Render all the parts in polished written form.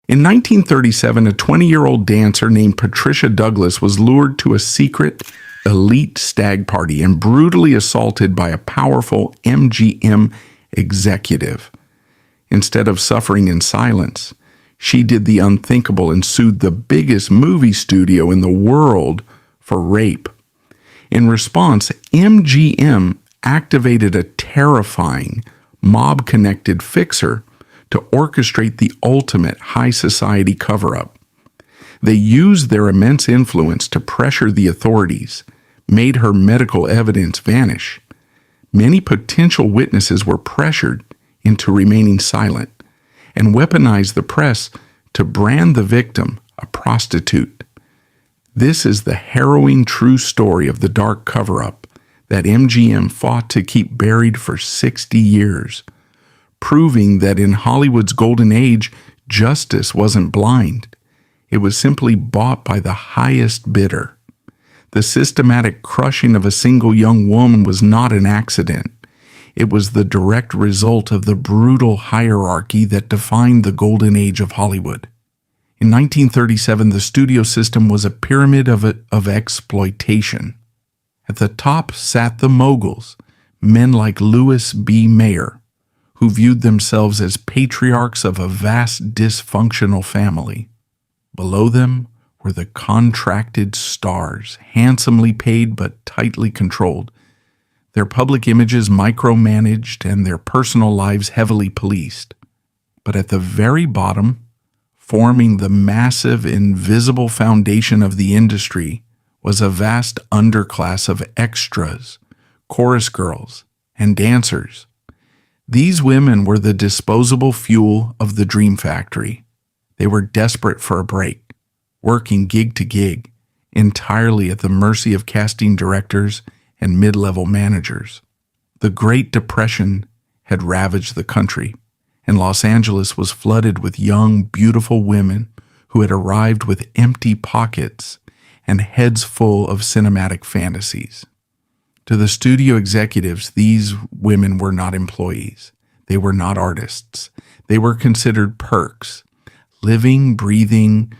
In 1937, a 20-year-old dancer named Patricia Douglas was lured to a secret elite stag party and brutally assaulted by a powerful MGM executive. Instead of suffering in silence, she did the unthinkable and sued the biggest movie studio in the world for rape. In response, MGM activated a terrifying, mob-connected fixer to orchestrate the ultimate high society cover-up. They used their immense influence to pressure the authorities, made her medical evidence vanish. Many potential witnesses were pressured into remaining silent, and weaponized the press to brand the victim a prostitute. This is the harrowing true story of the dark cover-up that MGM fought to keep buried for 60 years, proving that in Hollywood's golden age, justice wasn't blind. It was simply bought by the highest bidder. The systematic crushing of a single young woman was not an accident. It was the direct result of the brutal hierarchy that defined the golden age of Hollywood. In 1937, the studio system was a pyramid of exploitation. At the top sat the moguls, men like Louis B. Mayer, who viewed themselves as patriarchs of a vast dysfunctional family. Below them were the contracted stars, handsomely paid but tightly controlled, their public images micromanaged and their personal lives heavily policed. But at the very bottom, forming the massive, invisible foundation of the industry, was a vast underclass of extras, chorus girls, and dancers. These women were the disposable fuel of the dream factory. They were desperate for a break, working gig to gig, entirely at the mercy of casting directors and mid-level managers. The Great Depression had ravaged the country, and Los Angeles was flooded with young, beautiful women who had arrived with empty pockets and heads full of cinematic fantasies. To the studio executives, these women were not employees. They were not artists. They were considered perks, living, breathing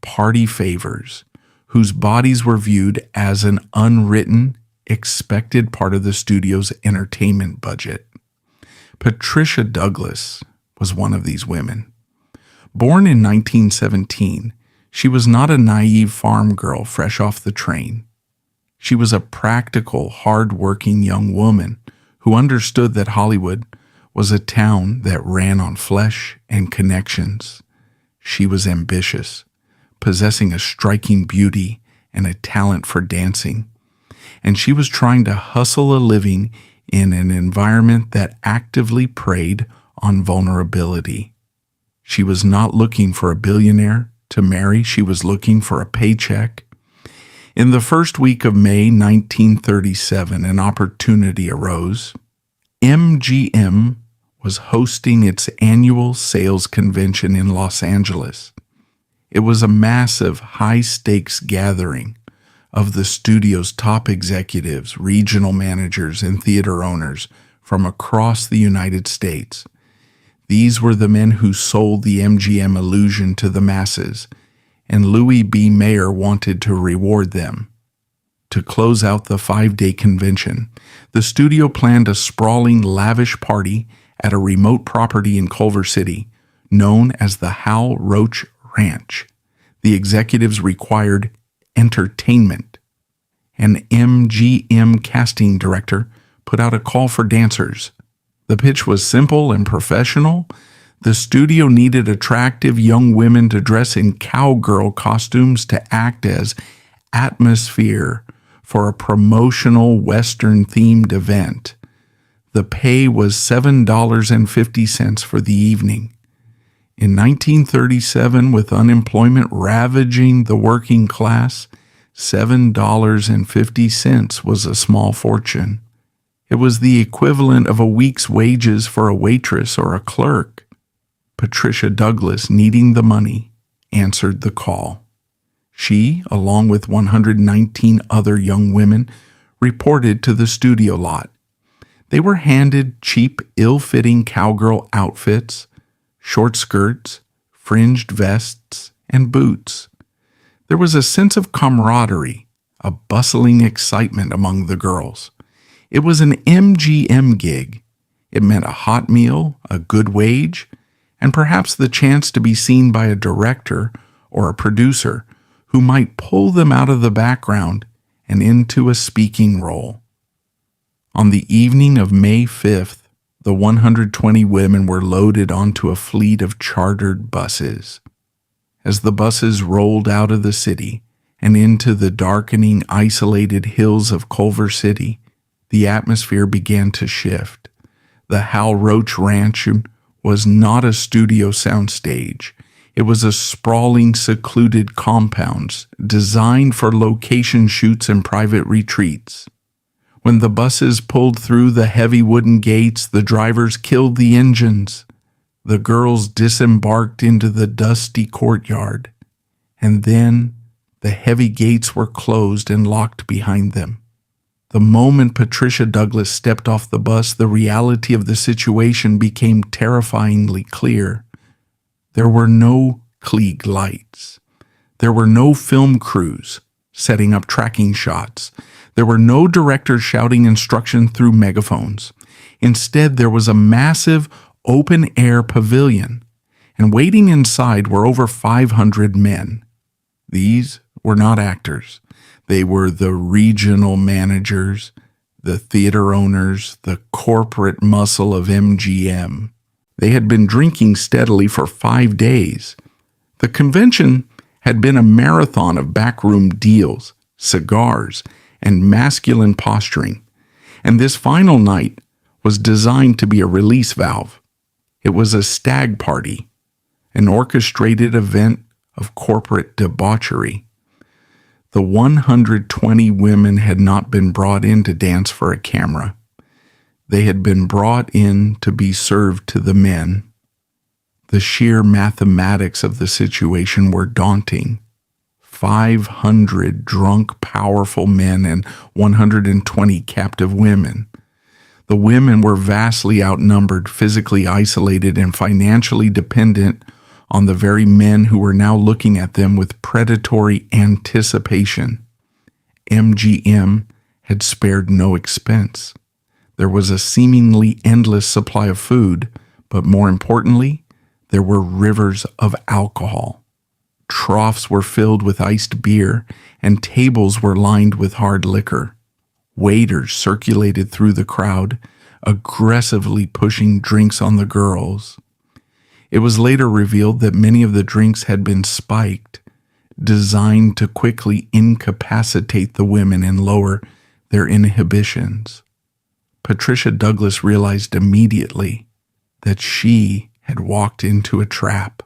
party favors, whose bodies were viewed as an unwritten, expected part of the studio's entertainment budget. Patricia Douglas was one of these women. Born in 1917, she was not a naive farm girl fresh off the train. She was a practical, hard-working young woman who understood that Hollywood was a town that ran on flesh and connections. She was ambitious, possessing a striking beauty and a talent for dancing, and she was trying to hustle a living in an environment that actively preyed on vulnerability. She was not looking for a billionaire to marry. She was looking for a paycheck. In the first week of May 1937, an opportunity arose. MGM was hosting its annual sales convention in Los Angeles. It was a massive, high-stakes gathering of the studio's top executives, regional managers, and theater owners from across the United States. These were the men who sold the MGM illusion to the masses, and Louis B. Mayer wanted to reward them. To close out the 5-day convention, the studio planned a sprawling, lavish party at a remote property in Culver City, known as the Hal Roach Ranch. The executives required entertainment. An MGM casting director put out a call for dancers. The pitch was simple and professional. The studio needed attractive young women to dress in cowgirl costumes to act as atmosphere for a promotional Western-themed event. The pay was $7.50 for the evening. In 1937, with unemployment ravaging the working class, $7.50 was a small fortune. It was the equivalent of a week's wages for a waitress or a clerk. Patricia Douglas, needing the money, answered the call. She, along with 119 other young women, reported to the studio lot. They were handed cheap, ill-fitting cowgirl outfits, short skirts, fringed vests, and boots. There was a sense of camaraderie, a bustling excitement among the girls. It was an MGM gig. It meant a hot meal, a good wage, and perhaps the chance to be seen by a director or a producer who might pull them out of the background and into a speaking role. On the evening of May 5th, the 120 women were loaded onto a fleet of chartered buses. As the buses rolled out of the city and into the darkening, isolated hills of Culver City, the atmosphere began to shift. The Hal Roach Ranch was not a studio soundstage. It was a sprawling, secluded compound designed for location shoots and private retreats. When the buses pulled through the heavy wooden gates, the drivers killed the engines. The girls disembarked into the dusty courtyard, and then the heavy gates were closed and locked behind them. The moment Patricia Douglas stepped off the bus, the reality of the situation became terrifyingly clear. There were no Klieg lights. There were no film crews setting up tracking shots. There were no directors shouting instruction through megaphones. Instead, there was a massive open-air pavilion, and waiting inside were over 500 men. These were not actors. They were the regional managers, the theater owners, the corporate muscle of MGM. They had been drinking steadily for 5 days. The convention had been a marathon of backroom deals, cigars, and masculine posturing, and this final night was designed to be a release valve. It was a stag party, an orchestrated event of corporate debauchery. The 120 women had not been brought in to dance for a camera. They had been brought in to be served to the men. The sheer mathematics of the situation were daunting. 500 drunk, powerful men and 120 captive women. The women were vastly outnumbered, physically isolated, and financially dependent on the very men who were now looking at them with predatory anticipation. MGM had spared no expense. There was a seemingly endless supply of food, but more importantly, there were rivers of alcohol. Troughs were filled with iced beer, and tables were lined with hard liquor. Waiters circulated through the crowd, aggressively pushing drinks on the girls. It was later revealed that many of the drinks had been spiked, designed to quickly incapacitate the women and lower their inhibitions. Patricia Douglas realized immediately that she had walked into a trap.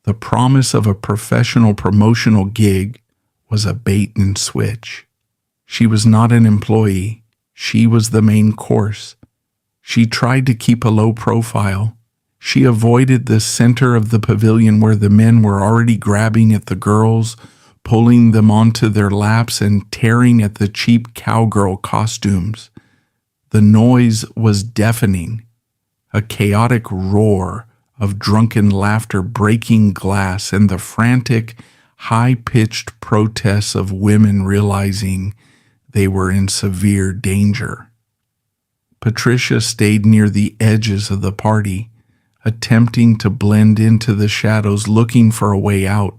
The promise of a professional promotional gig was a bait and switch. She was not an employee. She was the main course. She tried to keep a low profile. She avoided the center of the pavilion where the men were already grabbing at the girls, pulling them onto their laps, and tearing at the cheap cowgirl costumes. The noise was deafening, a chaotic roar of drunken laughter breaking glass and the frantic, high-pitched protests of women realizing they were in severe danger. Patricia stayed near the edges of the party, attempting to blend into the shadows, looking for a way out.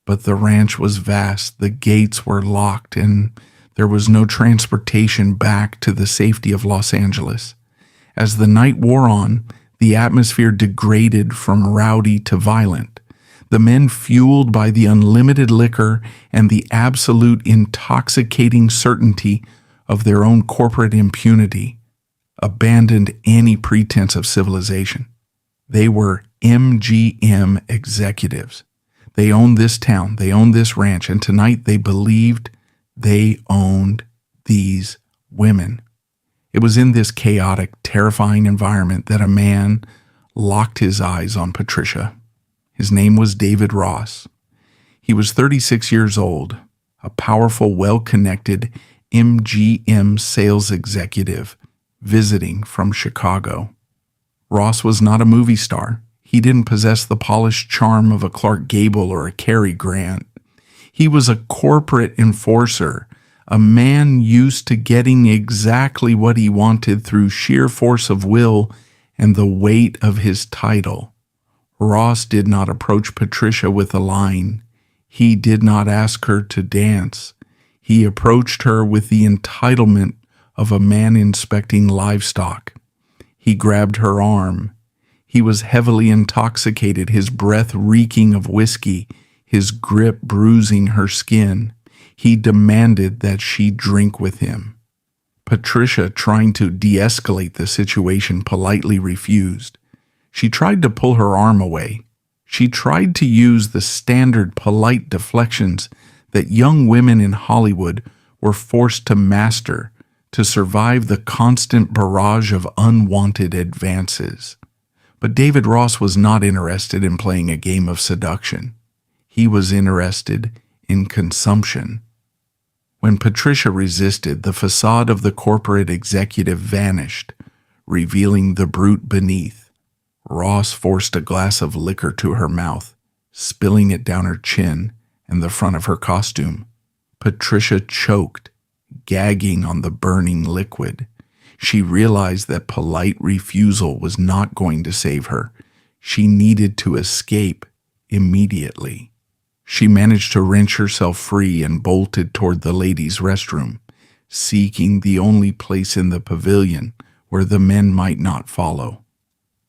But the ranch was vast, the gates were locked, and there was no transportation back to the safety of Los Angeles. As the night wore on, the atmosphere degraded from rowdy to violent. The men, fueled by the unlimited liquor and the absolute intoxicating certainty of their own corporate impunity, abandoned any pretense of civilization. They were MGM executives. They owned this town, they owned this ranch, and tonight they believed they owned these women. It was in this chaotic, terrifying environment that a man locked his eyes on Patricia. His name was David Ross. He was 36 years old, a powerful, well-connected MGM sales executive visiting from Chicago. Ross was not a movie star. He didn't possess the polished charm of a Clark Gable or a Cary Grant. He was a corporate enforcer, a man used to getting exactly what he wanted through sheer force of will and the weight of his title. Ross did not approach Patricia with a line. He did not ask her to dance. He approached her with the entitlement of a man inspecting livestock. He grabbed her arm. He was heavily intoxicated, his breath reeking of whiskey, his grip bruising her skin. He demanded that she drink with him. Patricia, trying to de-escalate the situation, politely refused. She tried to pull her arm away. She tried to use the standard polite deflections that young women in Hollywood were forced to master to survive the constant barrage of unwanted advances. But David Ross was not interested in playing a game of seduction. He was interested in consumption. When Patricia resisted, the facade of the corporate executive vanished, revealing the brute beneath. Ross forced a glass of liquor to her mouth, spilling it down her chin and the front of her costume. Patricia choked, gagging on the burning liquid. She realized that polite refusal was not going to save her. She needed to escape immediately. She managed to wrench herself free and bolted toward the ladies' restroom, seeking the only place in the pavilion where the men might not follow.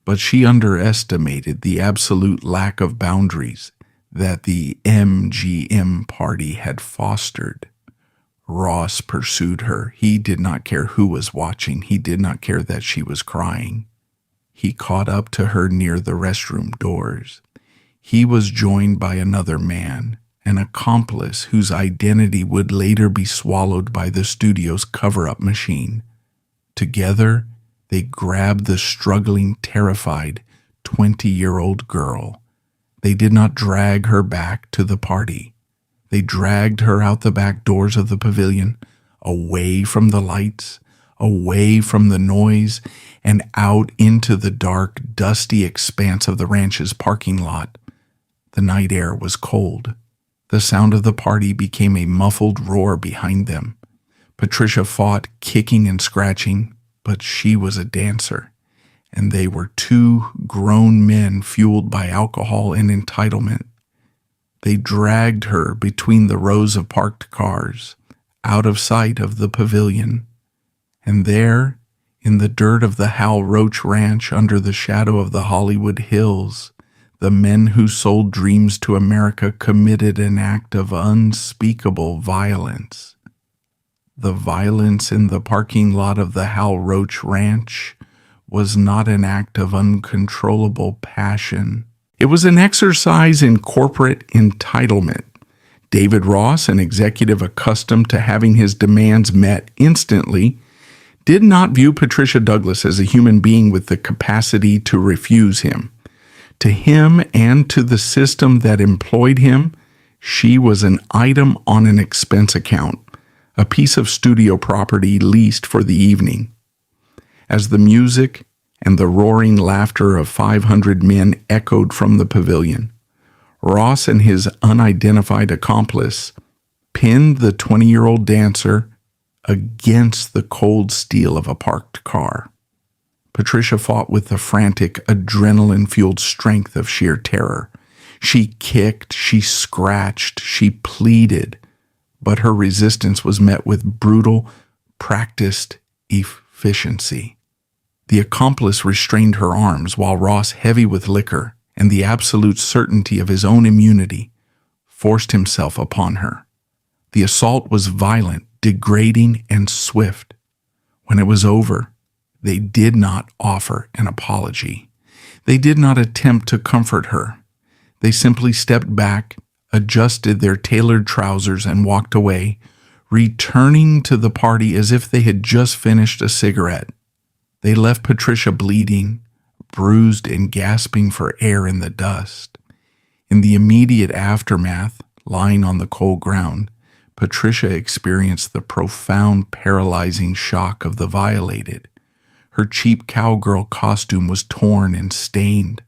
But she underestimated the absolute lack of boundaries that the MGM party had fostered. Ross pursued her. He did not care who was watching. He did not care that she was crying. He caught up to her near the restroom doors. He was joined by another man, an accomplice whose identity would later be swallowed by the studio's cover-up machine. Together, they grabbed the struggling, terrified 20-year-old girl. They did not drag her back to the party. They dragged her out the back doors of the pavilion, away from the lights, away from the noise, and out into the dark, dusty expanse of the ranch's parking lot. The night air was cold. The sound of the party became a muffled roar behind them. Patricia fought, kicking and scratching, but she was a dancer, and they were two grown men fueled by alcohol and entitlement. They dragged her between the rows of parked cars, out of sight of the pavilion. And there, in the dirt of the Hal Roach Ranch under the shadow of the Hollywood Hills, the men who sold dreams to America committed an act of unspeakable violence. The violence in the parking lot of the Hal Roach Ranch was not an act of uncontrollable passion. It was an exercise in corporate entitlement. David Ross, an executive accustomed to having his demands met instantly, did not view Patricia Douglas as a human being with the capacity to refuse him. To him and to the system that employed him, she was an item on an expense account, a piece of studio property leased for the evening. As the music and the roaring laughter of 500 men echoed from the pavilion, Ross and his unidentified accomplice pinned the 20-year-old dancer against the cold steel of a parked car. Patricia fought with the frantic, adrenaline-fueled strength of sheer terror. She kicked, she scratched, she pleaded, but her resistance was met with brutal, practiced efficiency. The accomplice restrained her arms, while Ross, heavy with liquor and the absolute certainty of his own immunity, forced himself upon her. The assault was violent, degrading, and swift. When it was over, they did not offer an apology. They did not attempt to comfort her. They simply stepped back, adjusted their tailored trousers, and walked away, returning to the party as if they had just finished a cigarette. They left Patricia bleeding, bruised and gasping for air in the dust. In the immediate aftermath, lying on the cold ground, Patricia experienced the profound, paralyzing shock of the violated. Her cheap cowgirl costume was torn and stained.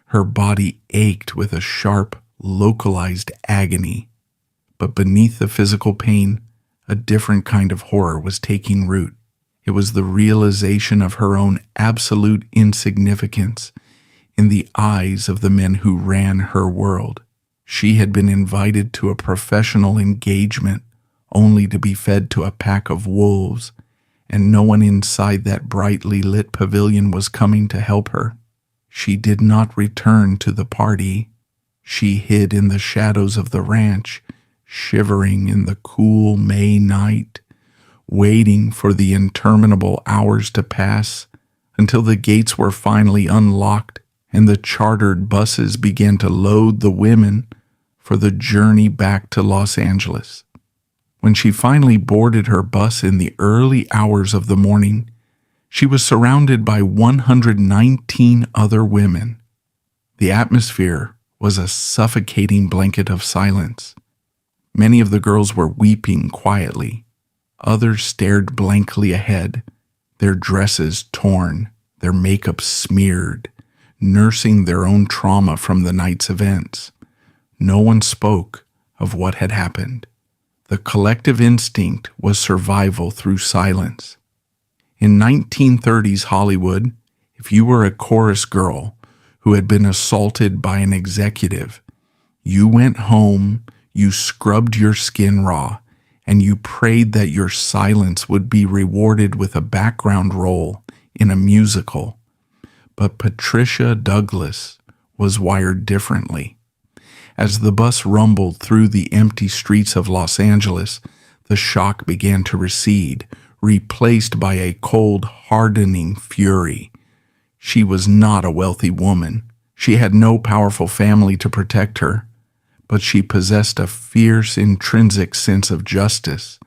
Her body ached with a sharp, localized agony. But beneath the physical pain, a different kind of horror was taking root. It was the realization of her own absolute insignificance in the eyes of the men who ran her world. She had been invited to a professional engagement only to be fed to a pack of wolves, and no one inside that brightly lit pavilion was coming to help her. She did not return to the party. She hid in the shadows of the ranch, shivering in the cool May night, waiting for the interminable hours to pass until the gates were finally unlocked and the chartered buses began to load the women for the journey back to Los Angeles. When she finally boarded her bus in the early hours of the morning, she was surrounded by 119 other women. The atmosphere was a suffocating blanket of silence. Many of the girls were weeping quietly. Others stared blankly ahead, their dresses torn, their makeup smeared, nursing their own trauma from the night's events. No one spoke of what had happened. The collective instinct was survival through silence. In 1930s Hollywood, if you were a chorus girl who had been assaulted by an executive, you went home, you scrubbed your skin raw, and you prayed that your silence would be rewarded with a background role in a musical. But Patricia Douglas was wired differently. As the bus rumbled through the empty streets of Los Angeles, the shock began to recede, replaced by a cold, hardening fury. She was not a wealthy woman. She had no powerful family to protect her, but she possessed a fierce, intrinsic sense of justice.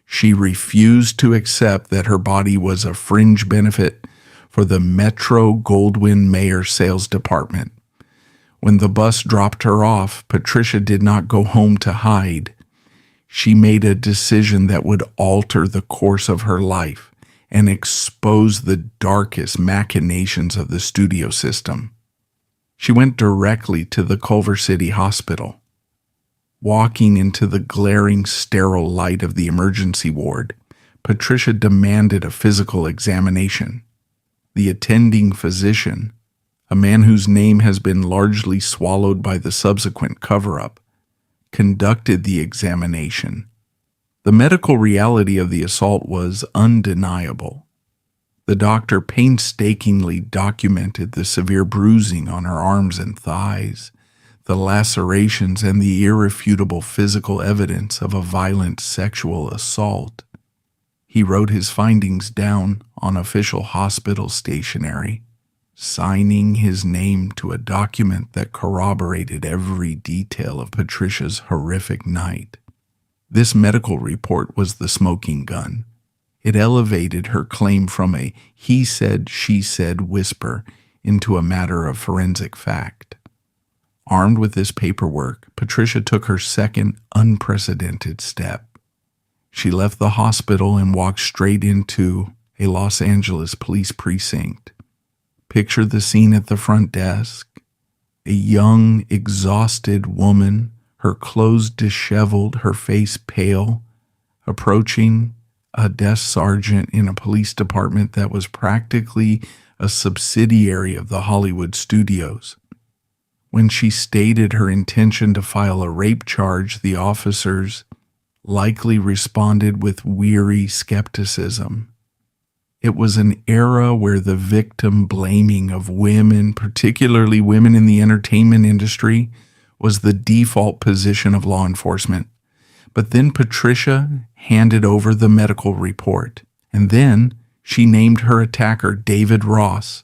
She refused to accept that her body was a fringe benefit for the Metro-Goldwyn-Mayer sales department. When the bus dropped her off, Patricia did not go home to hide. She made a decision that would alter the course of her life and expose the darkest machinations of the studio system. She went directly to the Culver City Hospital. Walking into the glaring, sterile light of the emergency ward, Patricia demanded a physical examination. The attending physician, a man whose name has been largely swallowed by the subsequent cover-up, conducted the examination. The medical reality of the assault was undeniable. The doctor painstakingly documented the severe bruising on her arms and thighs, the lacerations, and the irrefutable physical evidence of a violent sexual assault. He wrote his findings down on official hospital stationery, signing his name to a document that corroborated every detail of Patricia's horrific night. This medical report was the smoking gun. It elevated her claim from a he said, she said whisper into a matter of forensic fact. Armed with this paperwork, Patricia took her second unprecedented step. She left the hospital and walked straight into a Los Angeles police precinct. Picture the scene at the front desk. A young, exhausted woman, her clothes disheveled, her face pale, approaching a desk sergeant in a police department that was practically a subsidiary of the Hollywood studios. When she stated her intention to file a rape charge, the officers likely responded with weary skepticism. It was an era where the victim blaming of women, particularly women in the entertainment industry, was the default position of law enforcement. But then Patricia handed over the medical report, and then she named her attacker David Ross,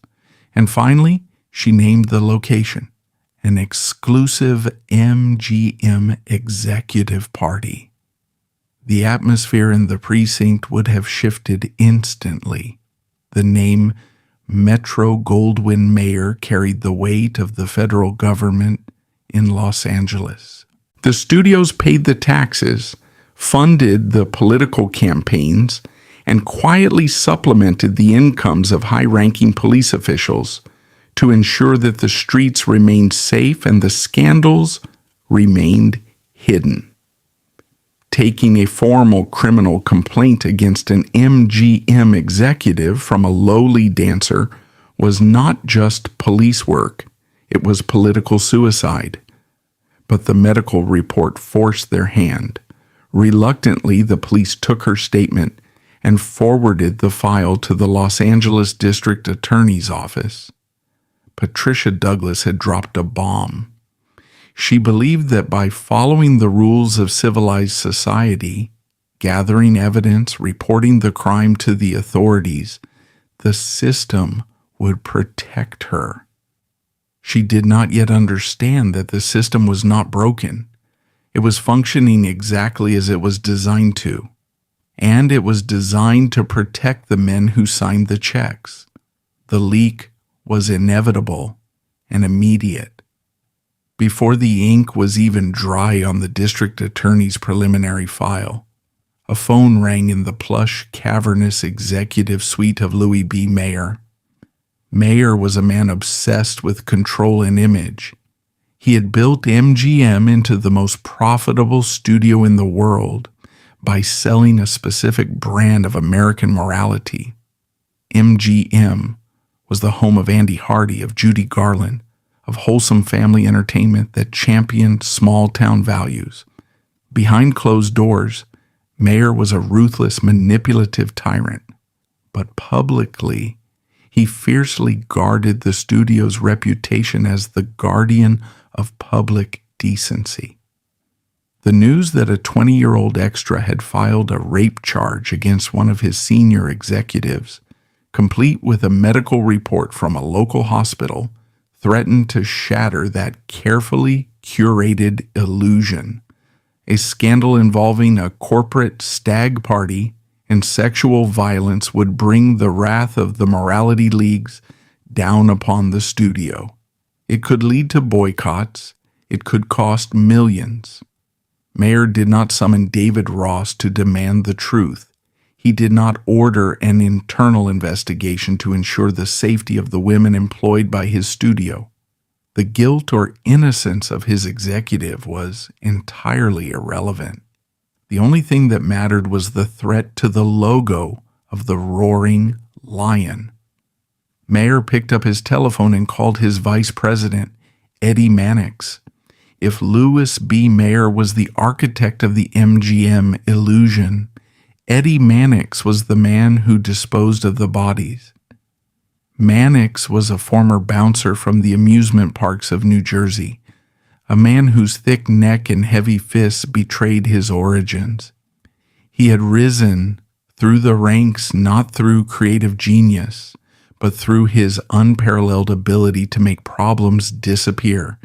and finally she named the location, an exclusive MGM executive party. The atmosphere in the precinct would have shifted instantly. The name Metro-Goldwyn-Mayer carried the weight of the federal government in Los Angeles. The studios paid the taxes, funded the political campaigns, and quietly supplemented the incomes of high-ranking police officials to ensure that the streets remained safe and the scandals remained hidden. Taking a formal criminal complaint against an MGM executive from a lowly dancer was not just police work, it was political suicide. But the medical report forced their hand. Reluctantly, the police took her statement and forwarded the file to the Los Angeles District Attorney's Office. Patricia Douglas had dropped a bomb. She believed that by following the rules of civilized society, gathering evidence, reporting the crime to the authorities, the system would protect her. She did not yet understand that the system was not broken. It was functioning exactly as it was designed to, and it was designed to protect the men who signed the checks. The leak was inevitable and immediate. Before the ink was even dry on the district attorney's preliminary file, a phone rang in the plush, cavernous executive suite of Louis B. Mayer. Mayer was a man obsessed with control and image. He had built MGM into the most profitable studio in the world by selling a specific brand of American morality. MGM was the home of Andy Hardy, of Judy Garland, of wholesome family entertainment that championed small-town values. Behind closed doors, Mayer was a ruthless, manipulative tyrant. But publicly, he fiercely guarded the studio's reputation as the guardian of public decency. The news that a 20-year-old extra had filed a rape charge against one of his senior executives, complete with a medical report from a local hospital, threatened to shatter that carefully curated illusion. A scandal involving a corporate stag party and sexual violence would bring the wrath of the morality leagues down upon the studio. It could lead to boycotts. It could cost millions. Mayer did not summon David Ross to demand the truth. He did not order an internal investigation to ensure the safety of the women employed by his studio. The guilt or innocence of his executive was entirely irrelevant. The only thing that mattered was the threat to the logo of the roaring lion. Mayer picked up his telephone and called his vice president, Eddie Mannix. If Louis B. Mayer was the architect of the MGM illusion, Eddie Mannix was the man who disposed of the bodies. Mannix was a former bouncer from the amusement parks of New Jersey, a man whose thick neck and heavy fists betrayed his origins. He had risen through the ranks not through creative genius, but through his unparalleled ability to make problems disappear.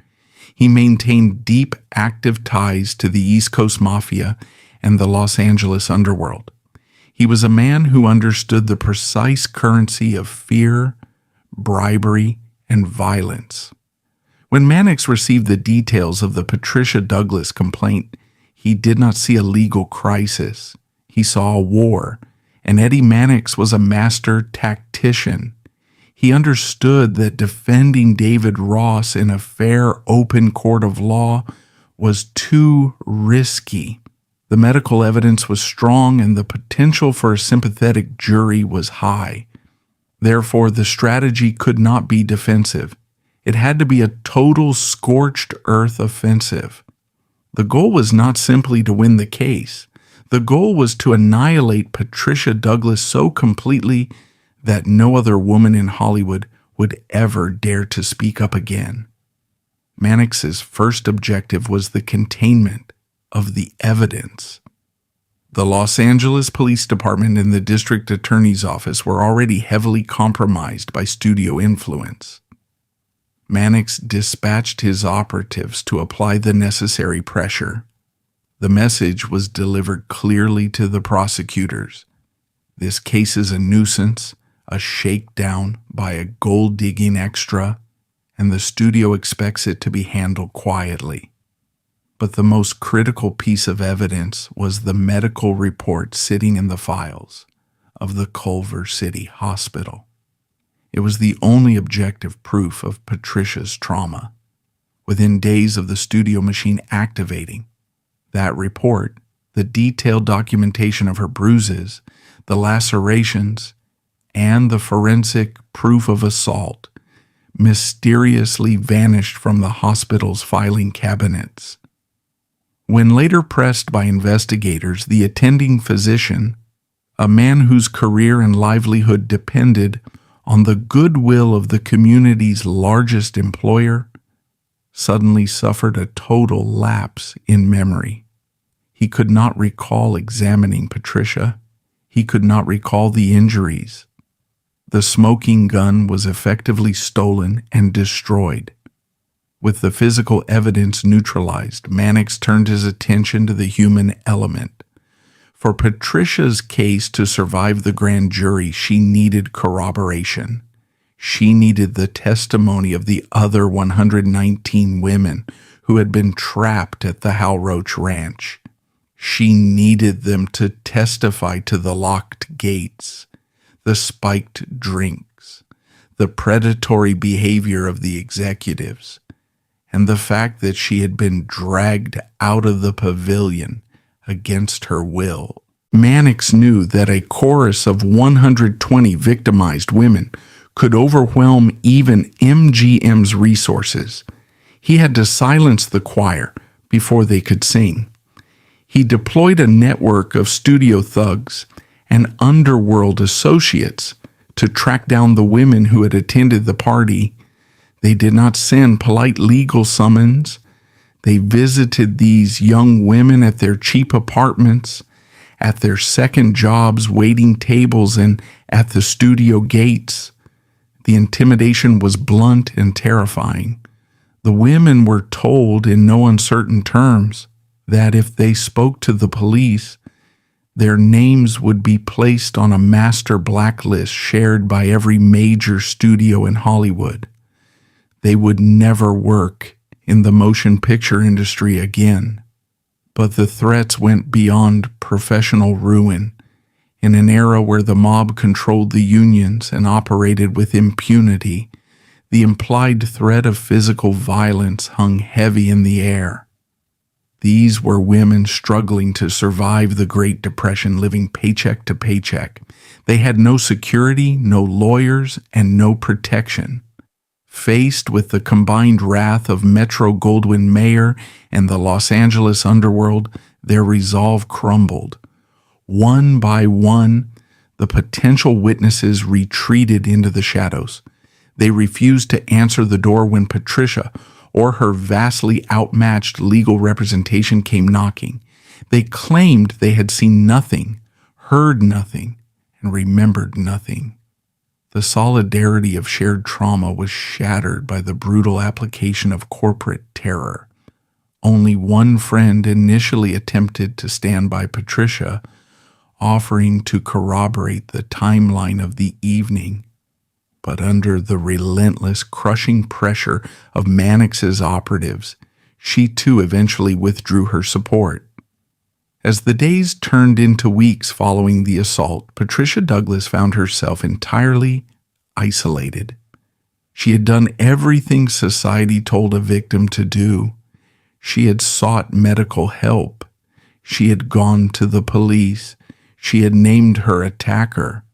He maintained deep, active ties to the East Coast Mafia and the Los Angeles underworld. He was a man who understood the precise currency of fear, bribery, and violence. When Mannix received the details of the Patricia Douglas complaint, he did not see a legal crisis. He saw a war, and Eddie Mannix was a master tactician. He understood that defending David Ross in a fair, open court of law was too risky. The medical evidence was strong and the potential for a sympathetic jury was high. Therefore, the strategy could not be defensive. It had to be a total scorched earth offensive. The goal was not simply to win the case. The goal was to annihilate Patricia Douglas so completely that no other woman in Hollywood would ever dare to speak up again. Mannix's first objective was the containment of the evidence. The Los Angeles Police Department and the District Attorney's Office were already heavily compromised by studio influence. Mannix dispatched his operatives to apply the necessary pressure. The message was delivered clearly to the prosecutors. This case is a nuisance, a shakedown by a gold-digging extra, and the studio expects it to be handled quietly. But the most critical piece of evidence was the medical report sitting in the files of the Culver City Hospital. It was the only objective proof of Patricia's trauma. Within days of the studio machine activating, that report, the detailed documentation of her bruises, the lacerations, and the forensic proof of assault mysteriously vanished from the hospital's filing cabinets. When later pressed by investigators, the attending physician, a man whose career and livelihood depended on the goodwill of the community's largest employer, suddenly suffered a total lapse in memory. He could not recall examining Patricia. He could not recall the injuries. The smoking gun was effectively stolen and destroyed. With the physical evidence neutralized, Mannix turned his attention to the human element. For Patricia's case to survive the grand jury, she needed corroboration. She needed the testimony of the other 119 women who had been trapped at the Hal Roach Ranch. She needed them to testify to the locked gates, the spiked drinks, the predatory behavior of the executives, and the fact that she had been dragged out of the pavilion against her will. Mannix knew that a chorus of 120 victimized women could overwhelm even MGM's resources. He had to silence the choir before they could sing. He deployed a network of studio thugs and underworld associates to track down the women who had attended the party. They did not send polite legal summons. They visited these young women at their cheap apartments, at their second jobs, waiting tables, and at the studio gates. The intimidation was blunt and terrifying. The women were told in no uncertain terms that if they spoke to the police, their names would be placed on a master blacklist shared by every major studio in Hollywood. They would never work in the motion picture industry again. But the threats went beyond professional ruin. In an era where the mob controlled the unions and operated with impunity, the implied threat of physical violence hung heavy in the air. These were women struggling to survive the Great Depression, living paycheck to paycheck. They had no security, no lawyers, and no protection. Faced with the combined wrath of Metro-Goldwyn-Mayer and the Los Angeles underworld, their resolve crumbled. One by one, the potential witnesses retreated into the shadows. They refused to answer the door when Patricia or her vastly outmatched legal representation came knocking. They claimed they had seen nothing, heard nothing, and remembered nothing. The solidarity of shared trauma was shattered by the brutal application of corporate terror. Only one friend initially attempted to stand by Patricia, offering to corroborate the timeline of the evening. But under the relentless, crushing pressure of Mannix's operatives, she too eventually withdrew her support. As the days turned into weeks following the assault, Patricia Douglas found herself entirely isolated. She had done everything society told a victim to do. She had sought medical help. She had gone to the police. She had named her attacker.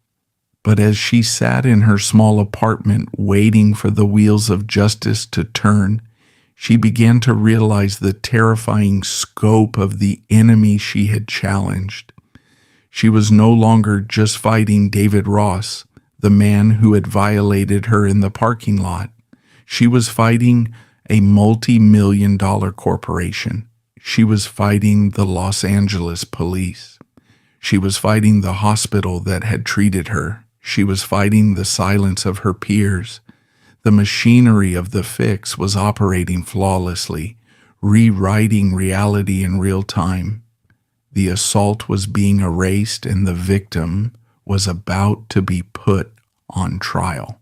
But as she sat in her small apartment waiting for the wheels of justice to turn, she began to realize the terrifying scope of the enemy she had challenged. She was no longer just fighting David Ross, the man who had violated her in the parking lot. She was fighting a multi-million-dollar corporation. She was fighting the Los Angeles police. She was fighting the hospital that had treated her. She was fighting the silence of her peers. The machinery of the fix was operating flawlessly, rewriting reality in real time. The assault was being erased and the victim was about to be put on trial.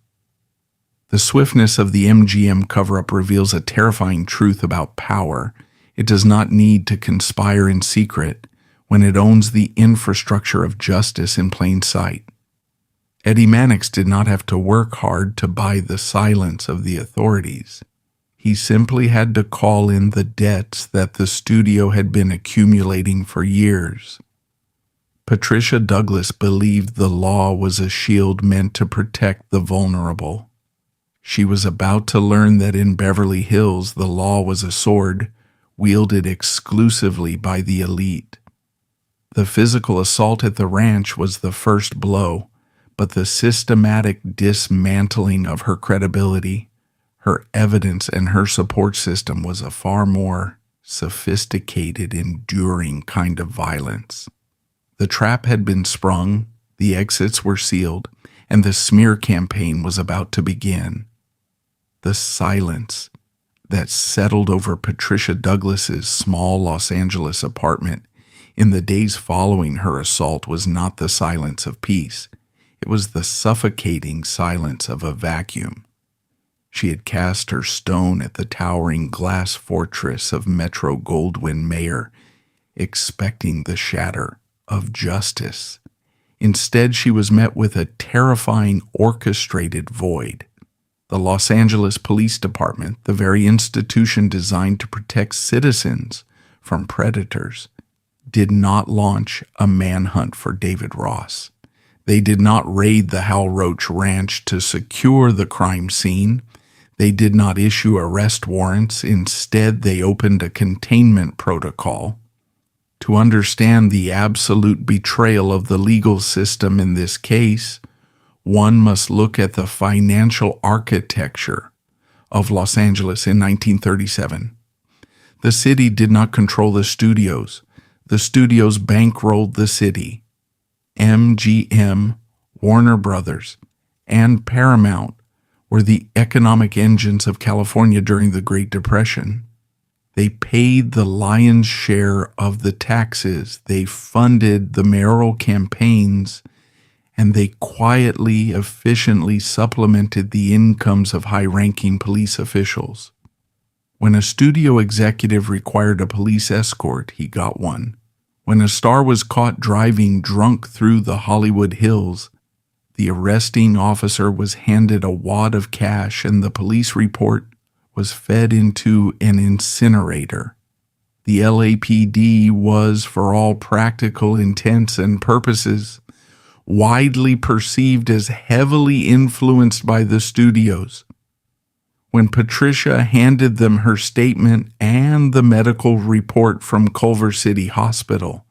The swiftness of the MGM cover-up reveals a terrifying truth about power. It does not need to conspire in secret when it owns the infrastructure of justice in plain sight. Eddie Mannix did not have to work hard to buy the silence of the authorities. He simply had to call in the debts that the studio had been accumulating for years. Patricia Douglas believed the law was a shield meant to protect the vulnerable. She was about to learn that in Beverly Hills the law was a sword wielded exclusively by the elite. The physical assault at the ranch was the first blow, but the systematic dismantling of her credibility, her evidence, and her support system was a far more sophisticated, enduring kind of violence. The trap had been sprung, the exits were sealed, and the smear campaign was about to begin. The silence that settled over Patricia Douglas's small Los Angeles apartment in the days following her assault was not the silence of peace. It was the suffocating silence of a vacuum. She had cast her stone at the towering glass fortress of Metro-Goldwyn-Mayer, expecting the shatter of justice. Instead, she was met with a terrifying orchestrated void. The Los Angeles Police Department, the very institution designed to protect citizens from predators, did not launch a manhunt for David Ross. They did not raid the Hal Roach Ranch to secure the crime scene. They did not issue arrest warrants. Instead, they opened a containment protocol. To understand the absolute betrayal of the legal system in this case, one must look at the financial architecture of Los Angeles in 1937. The city did not control the studios. The studios bankrolled the city. MGM, Warner Brothers, and Paramount were the economic engines of California during the Great Depression. They paid the lion's share of the taxes. They funded the mayoral campaigns, and they quietly, efficiently supplemented the incomes of high-ranking police officials. When a studio executive required a police escort, he got one. When a star was caught driving drunk through the Hollywood Hills, the arresting officer was handed a wad of cash and the police report was fed into an incinerator. The LAPD was, for all practical intents and purposes, widely perceived as heavily influenced by the studios. When Patricia handed them her statement and the medical report from Culver City Hospital,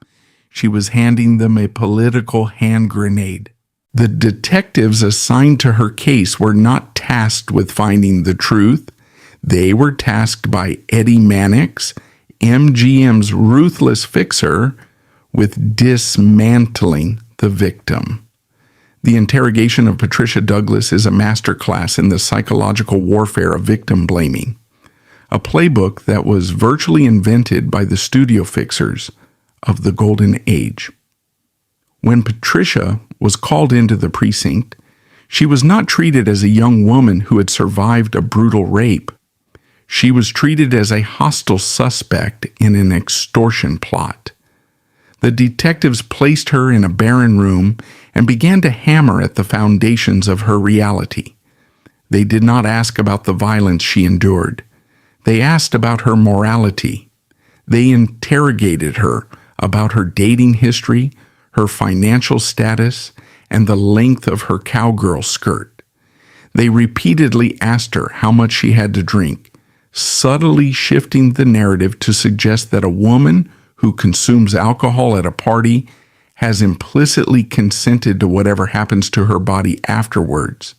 she was handing them a political hand grenade. The detectives assigned to her case were not tasked with finding the truth. They were tasked by Eddie Mannix, MGM's ruthless fixer, with dismantling the victim. The Interrogation of Patricia Douglas is a masterclass in the psychological warfare of victim blaming, a playbook that was virtually invented by the studio fixers of the Golden Age. When Patricia was called into the precinct, she was not treated as a young woman who had survived a brutal rape. She was treated as a hostile suspect in an extortion plot. The detectives placed her in a barren room and began to hammer at the foundations of her reality. They did not ask about the violence she endured. They asked about her morality. They interrogated her about her dating history, her financial status, and the length of her cowgirl skirt. They repeatedly asked her how much she had to drink, subtly shifting the narrative to suggest that a woman who consumes alcohol at a party has implicitly consented to whatever happens to her body afterwards.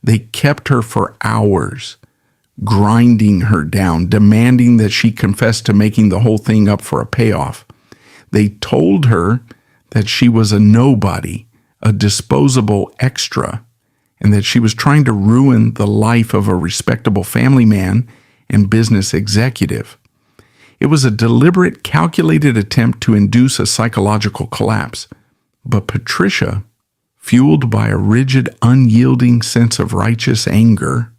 They kept her for hours, grinding her down, demanding that she confess to making the whole thing up for a payoff. They told her that she was a nobody, a disposable extra, and that she was trying to ruin the life of a respectable family man and business executive. It was a deliberate, calculated attempt to induce a psychological collapse. But Patricia, fueled by a rigid, unyielding sense of righteous anger,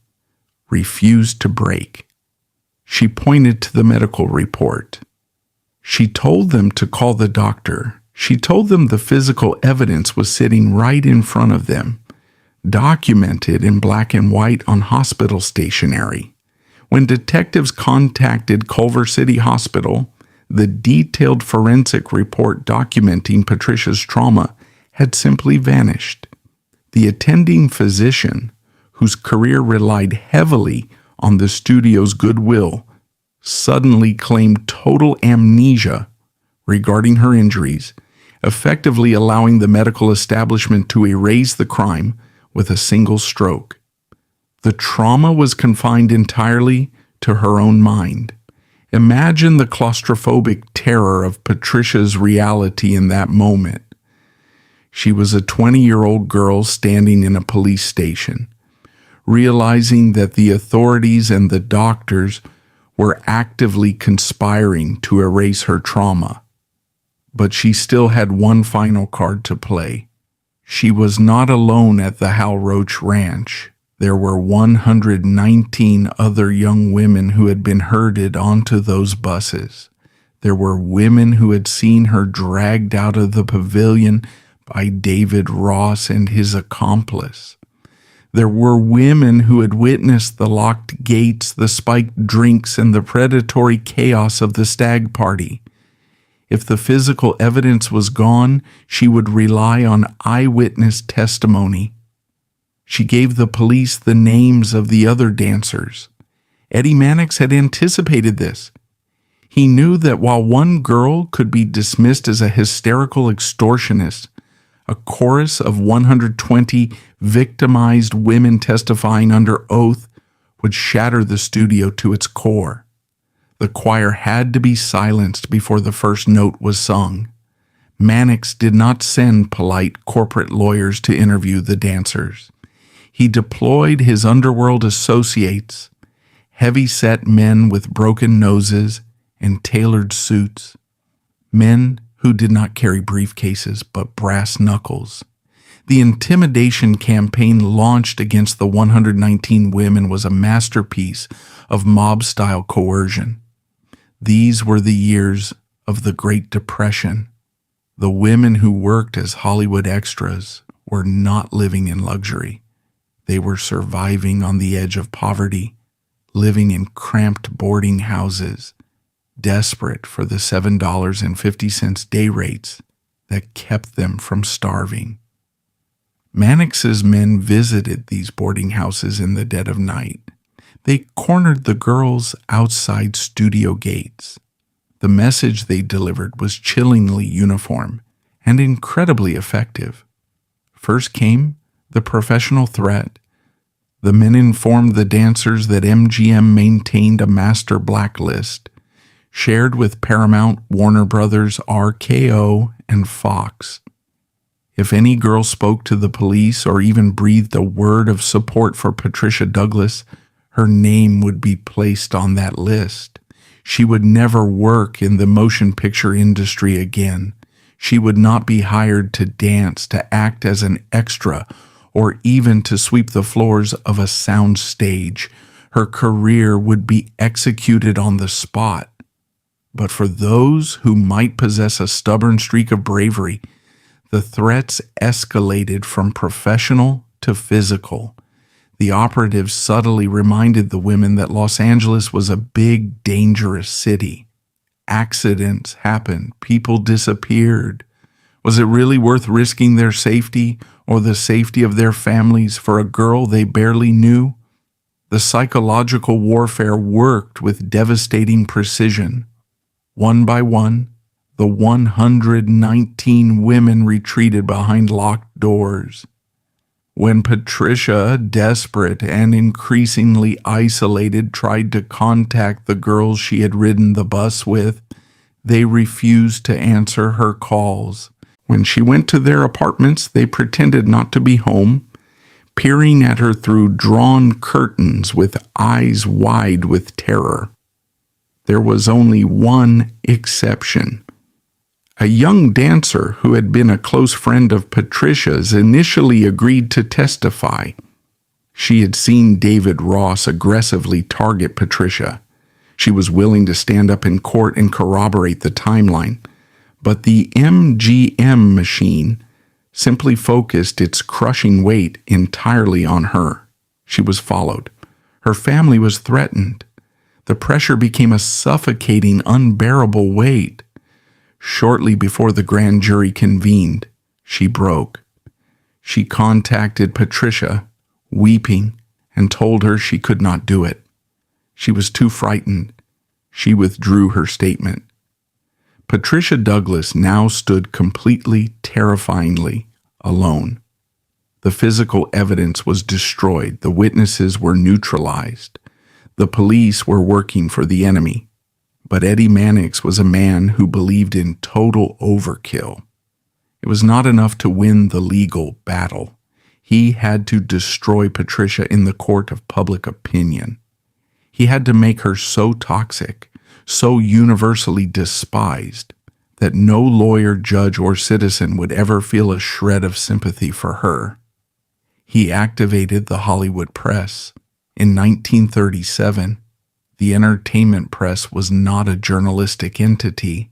refused to break. She pointed to the medical report. She told them to call the doctor. She told them the physical evidence was sitting right in front of them. documented in black and white on hospital stationery. When detectives contacted Culver City Hospital, the detailed forensic report documenting Patricia's trauma had simply vanished. The attending physician, whose career relied heavily on the studio's goodwill, suddenly claimed total amnesia regarding her injuries, effectively allowing the medical establishment to erase the crime with a single stroke. The trauma was confined entirely to her own mind. Imagine the claustrophobic terror of Patricia's reality in that moment. She was a 20-year-old girl standing in a police station, realizing that the authorities and the doctors were actively conspiring to erase her trauma. But she still had one final card to play. She was not alone at the Hal Roach Ranch. There were 119 other young women who had been herded onto those buses. There were women who had seen her dragged out of the pavilion by David Ross and his accomplice. There were women who had witnessed the locked gates, the spiked drinks, and the predatory chaos of the stag party. If the physical evidence was gone, she would rely on eyewitness testimony. She gave the police the names of the other dancers. Eddie Mannix had anticipated this. He knew that while one girl could be dismissed as a hysterical extortionist, a chorus of 120 victimized women testifying under oath would shatter the studio to its core. The choir had to be silenced before the first note was sung. Mannix did not send polite corporate lawyers to interview the dancers. He deployed his underworld associates, heavy-set men with broken noses and tailored suits, men who did not carry briefcases but brass knuckles. The intimidation campaign launched against the 119 women was a masterpiece of mob-style coercion. These were the years of the Great Depression. The women who worked as Hollywood extras were not living in luxury. They were surviving on the edge of poverty, living in cramped boarding houses, desperate for the $7.50 day rates that kept them from starving. Mannix's men visited these boarding houses in the dead of night. They cornered the girls outside studio gates. The message they delivered was chillingly uniform and incredibly effective. First came the professional threat. The men informed the dancers that MGM maintained a master blacklist, shared with Paramount, Warner Brothers, RKO, and Fox. If any girl spoke to the police or even breathed a word of support for Patricia Douglas, her name would be placed on that list. She would never work in the motion picture industry again. She would not be hired to dance, to act as an extra, or even to sweep the floors of a sound stage. Her career would be executed on the spot. But for those who might possess a stubborn streak of bravery, the threats escalated from professional to physical. The operatives subtly reminded the women that Los Angeles was a big, dangerous city. Accidents happened. People disappeared. Was it really worth risking their safety or the safety of their families for a girl they barely knew? The psychological warfare worked with devastating precision. One by one, the 119 women retreated behind locked doors. When Patricia, desperate and increasingly isolated, tried to contact the girls she had ridden the bus with, they refused to answer her calls. When she went to their apartments, they pretended not to be home, peering at her through drawn curtains with eyes wide with terror. There was only one exception. A young dancer who had been a close friend of Patricia's initially agreed to testify. She had seen David Ross aggressively target Patricia. She was willing to stand up in court and corroborate the timeline. But the MGM machine simply focused its crushing weight entirely on her. She was followed. Her family was threatened. The pressure became a suffocating, unbearable weight. Shortly before the grand jury convened, she broke. She contacted Patricia, weeping, and told her she could not do it. She was too frightened. She withdrew her statement. Patricia Douglas now stood completely, terrifyingly alone. The physical evidence was destroyed. The witnesses were neutralized. The police were working for the enemy. But Eddie Mannix was a man who believed in total overkill. It was not enough to win the legal battle. He had to destroy Patricia in the court of public opinion. He had to make her so toxic, so universally despised, that no lawyer, judge, or citizen would ever feel a shred of sympathy for her. He activated the Hollywood press. In 1937, the entertainment press was not a journalistic entity.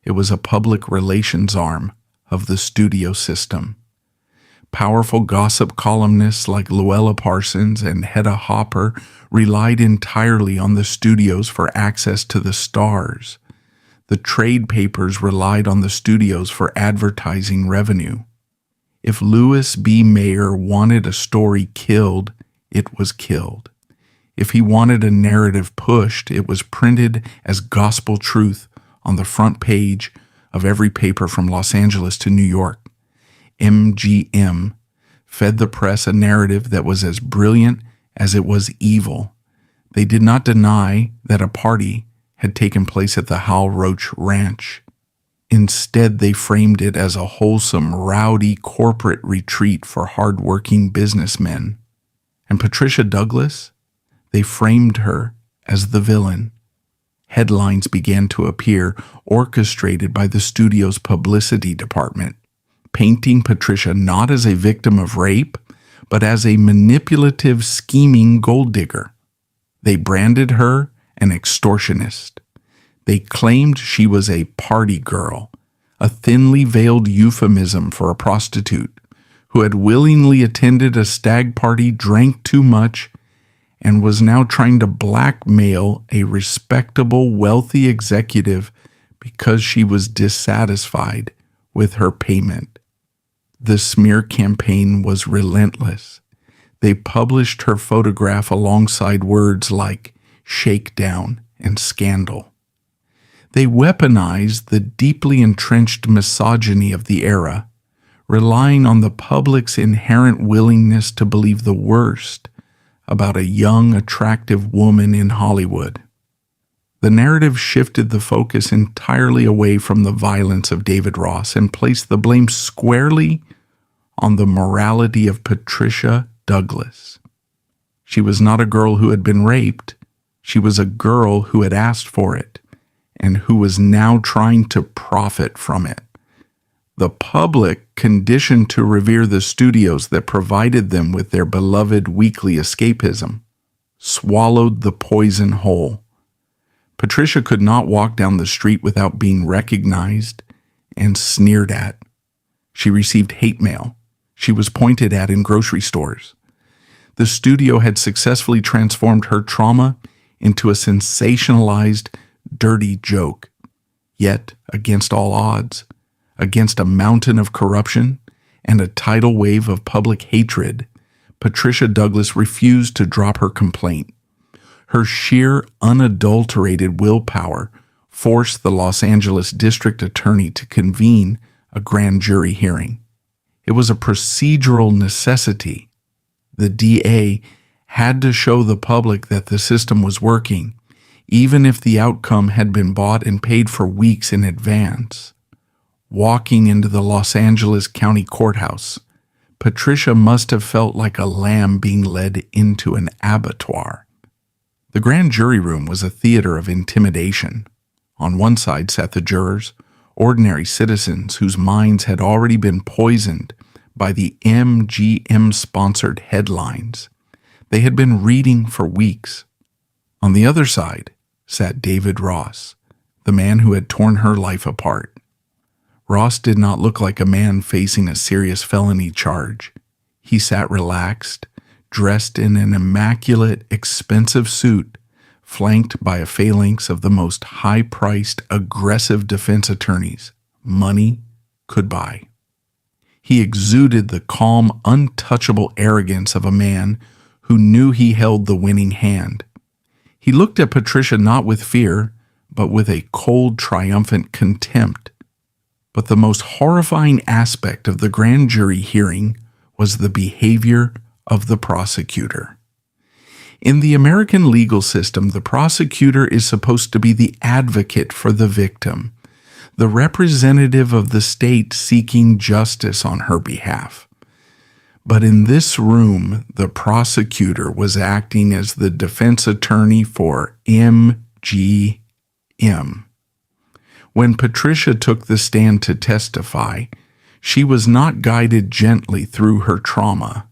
It was a public relations arm of the studio system. Powerful gossip columnists like Luella Parsons and Hedda Hopper relied entirely on the studios for access to the stars. The trade papers relied on the studios for advertising revenue. If Louis B. Mayer wanted a story killed, it was killed. If he wanted a narrative pushed, it was printed as gospel truth on the front page of every paper from Los Angeles to New York. MGM fed the press a narrative that was as brilliant as it was evil. They did not deny that a party had taken place at the Hal Roach Ranch. Instead, they framed it as a wholesome, rowdy corporate retreat for hard-working businessmen. And Patricia Douglas? They framed her as the villain. Headlines began to appear, orchestrated by the studio's publicity department, painting Patricia not as a victim of rape, but as a manipulative, scheming gold digger. They branded her an extortionist. They claimed she was a party girl, a thinly veiled euphemism for a prostitute who had willingly attended a stag party, drank too much, and was now trying to blackmail a respectable, wealthy executive because she was dissatisfied with her payment. The smear campaign was relentless. They published her photograph alongside words like shakedown and scandal. They weaponized the deeply entrenched misogyny of the era, relying on the public's inherent willingness to believe the worst about a young, attractive woman in Hollywood. The narrative shifted the focus entirely away from the violence of David Ross and placed the blame squarely on the morality of Patricia Douglas. She was not a girl who had been raped. She was a girl who had asked for it and who was now trying to profit from it. The public, conditioned to revere the studios that provided them with their beloved weekly escapism, swallowed the poison whole. Patricia could not walk down the street without being recognized and sneered at. She received hate mail. She was pointed at in grocery stores. The studio had successfully transformed her trauma into a sensationalized, dirty joke. Yet, against all odds, against a mountain of corruption and a tidal wave of public hatred, Patricia Douglas refused to drop her complaint. Her sheer, unadulterated willpower forced the Los Angeles district attorney to convene a grand jury hearing. It was a procedural necessity. The DA had to show the public that the system was working, even if the outcome had been bought and paid for weeks in advance. Walking into the Los Angeles County Courthouse, Patricia must have felt like a lamb being led into an abattoir. The grand jury room was a theater of intimidation. On one side sat the jurors, ordinary citizens whose minds had already been poisoned by the MGM-sponsored headlines they had been reading for weeks. On the other side sat David Ross, the man who had torn her life apart. Ross did not look like a man facing a serious felony charge. He sat relaxed, dressed in an immaculate, expensive suit, flanked by a phalanx of the most high-priced, aggressive defense attorneys money could buy. He exuded the calm, untouchable arrogance of a man who knew he held the winning hand. He looked at Patricia not with fear, but with a cold, triumphant contempt. But the most horrifying aspect of the grand jury hearing was the behavior of the prosecutor. In the American legal system, the prosecutor is supposed to be the advocate for the victim, the representative of the state seeking justice on her behalf. But in this room, the prosecutor was acting as the defense attorney for MGM. When Patricia took the stand to testify, she was not guided gently through her trauma.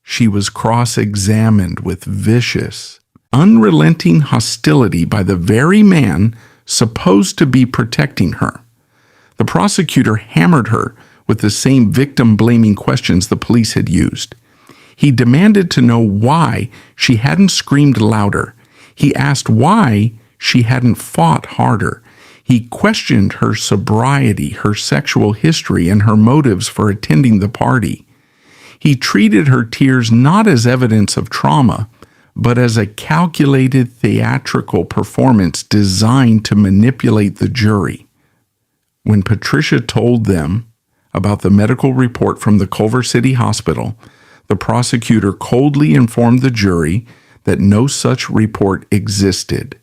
She was cross-examined with vicious, unrelenting hostility by the very man supposed to be protecting her. The prosecutor hammered her with the same victim-blaming questions the police had used. He demanded to know why she hadn't screamed louder. He asked why she hadn't fought harder. He questioned her sobriety, her sexual history, and her motives for attending the party. He treated her tears not as evidence of trauma, but as a calculated theatrical performance designed to manipulate the jury. When Patricia told them about the medical report from the Culver City Hospital, the prosecutor coldly informed the jury that no such report existed.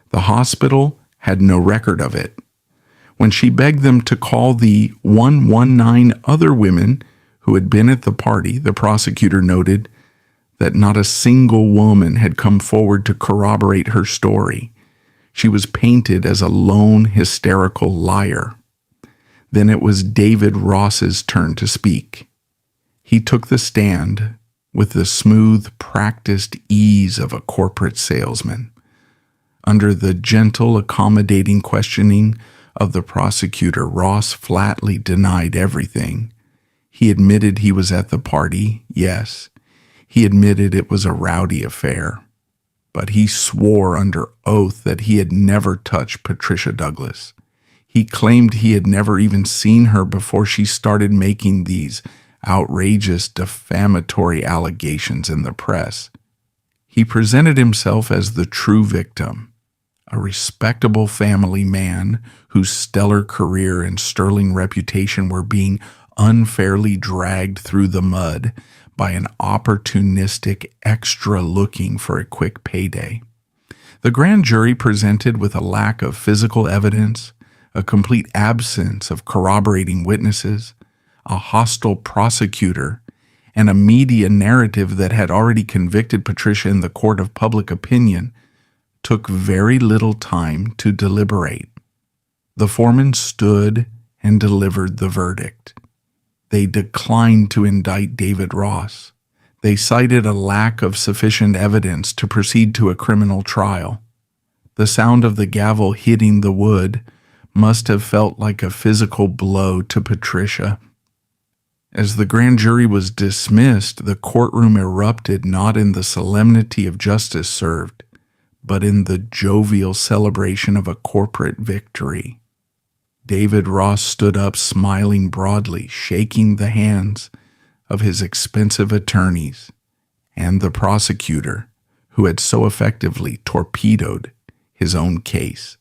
The hospital had no record of it. When she begged them to call the 119 other women who had been at the party, the prosecutor noted that not a single woman had come forward to corroborate her story. She was painted as a lone, hysterical liar. Then it was David Ross's turn to speak. He took the stand with the smooth, practiced ease of a corporate salesman. Under the gentle, accommodating questioning of the prosecutor, Ross flatly denied everything. He admitted he was at the party, yes. He admitted it was a rowdy affair. But he swore under oath that he had never touched Patricia Douglas. He claimed he had never even seen her before she started making these outrageous, defamatory allegations in the press. He presented himself as the true victim, a respectable family man whose stellar career and sterling reputation were being unfairly dragged through the mud by an opportunistic extra looking for a quick payday. The grand jury presented with a lack of physical evidence, a complete absence of corroborating witnesses, a hostile prosecutor, and a media narrative that had already convicted Patricia in the court of public opinion, took very little time to deliberate. The foreman stood and delivered the verdict. They declined to indict David Ross. They cited a lack of sufficient evidence to proceed to a criminal trial. The sound of the gavel hitting the wood must have felt like a physical blow to Patricia. As the grand jury was dismissed, the courtroom erupted not in the solemnity of justice served, but in the jovial celebration of a corporate victory. David Ross stood up smiling broadly, shaking the hands of his expensive attorneys and the prosecutor who had so effectively torpedoed his own case.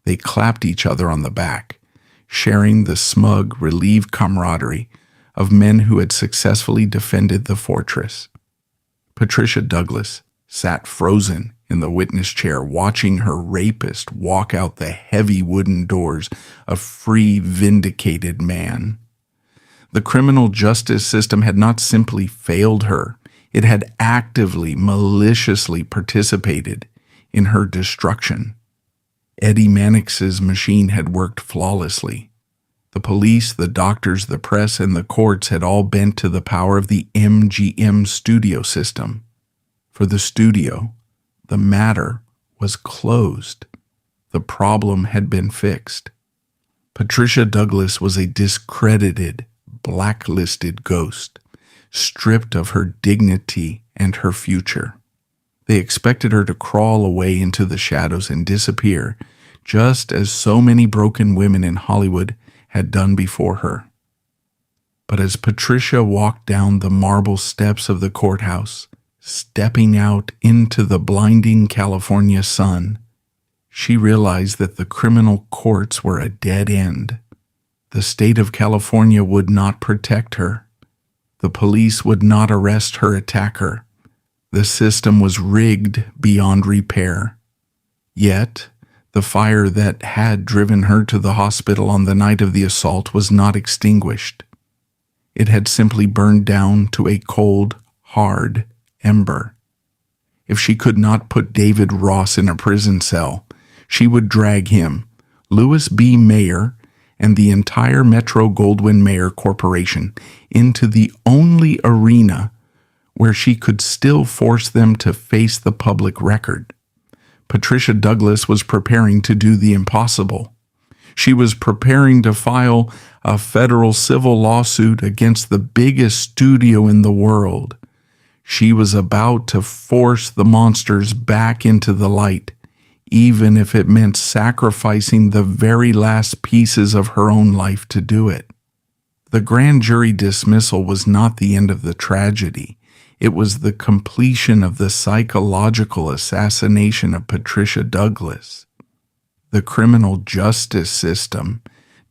They clapped each other on the back, sharing the smug, relieved camaraderie of men who had successfully defended the fortress. Patricia Douglas sat frozen in the witness chair, watching her rapist walk out the heavy wooden doors, a free, vindicated man. The criminal justice system had not simply failed her, it had actively, maliciously participated in her destruction. Eddie Mannix's machine had worked flawlessly. The police, the doctors, the press, and the courts had all bent to the power of the MGM studio system. For the studio, the matter was closed. The problem had been fixed. Patricia Douglas was a discredited, blacklisted ghost, stripped of her dignity and her future. They expected her to crawl away into the shadows and disappear, just as so many broken women in Hollywood had done before her. But as Patricia walked down the marble steps of the courthouse, stepping out into the blinding California sun, she realized that the criminal courts were a dead end. The state of California would not protect her. The police would not arrest her attacker. The system was rigged beyond repair. Yet, the fire that had driven her to the hospital on the night of the assault was not extinguished. It had simply burned down to a cold, hard ember. If she could not put David Ross in a prison cell, she would drag him, Louis B. Mayer, and the entire Metro-Goldwyn-Mayer Corporation into the only arena where she could still force them to face the public record. Patricia Douglas was preparing to do the impossible. She was preparing to file a federal civil lawsuit against the biggest studio in the world. She was about to force the monsters back into the light, even if it meant sacrificing the very last pieces of her own life to do it. The grand jury dismissal was not the end of the tragedy. It was the completion of the psychological assassination of Patricia Douglas. The criminal justice system,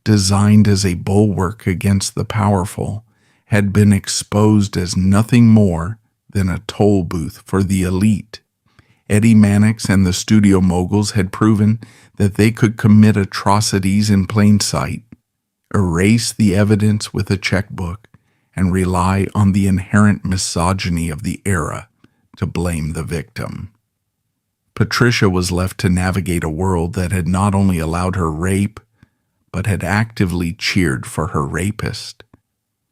designed as a bulwark against the powerful, had been exposed as nothing more than a toll booth for the elite. Eddie Mannix and the studio moguls had proven that they could commit atrocities in plain sight, erase the evidence with a checkbook, and rely on the inherent misogyny of the era to blame the victim. Patricia was left to navigate a world that had not only allowed her rape, but had actively cheered for her rapist.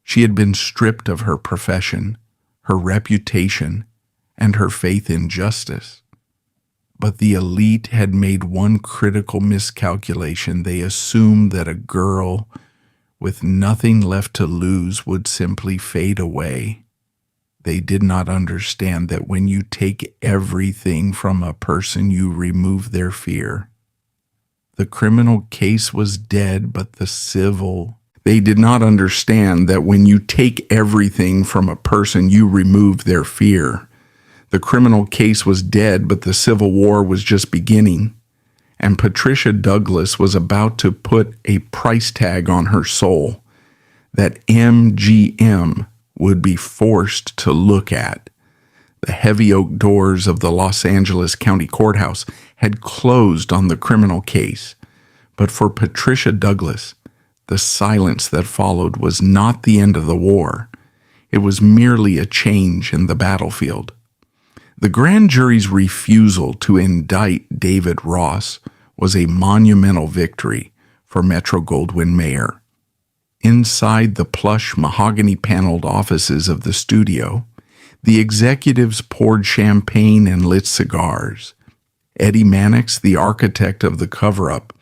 She had been stripped of her profession, her reputation, and her faith in justice. But the elite had made one critical miscalculation. They assumed that a girl with nothing left to lose would simply fade away. They did not understand that when you take everything from a person, you remove their fear. The criminal case was dead, but the civil... They did not understand that when you take everything from a person, you remove their fear. The criminal case was dead, but the Civil War was just beginning. And Patricia Douglas was about to put a price tag on her soul that MGM would be forced to look at. The heavy oak doors of the Los Angeles County Courthouse had closed on the criminal case. But for Patricia Douglas, the silence that followed was not the end of the war. It was merely a change in the battlefield. The grand jury's refusal to indict David Ross was a monumental victory for Metro-Goldwyn-Mayer. Inside the plush mahogany-paneled offices of the studio, the executives poured champagne and lit cigars. Eddie Mannix, the architect of the cover-up,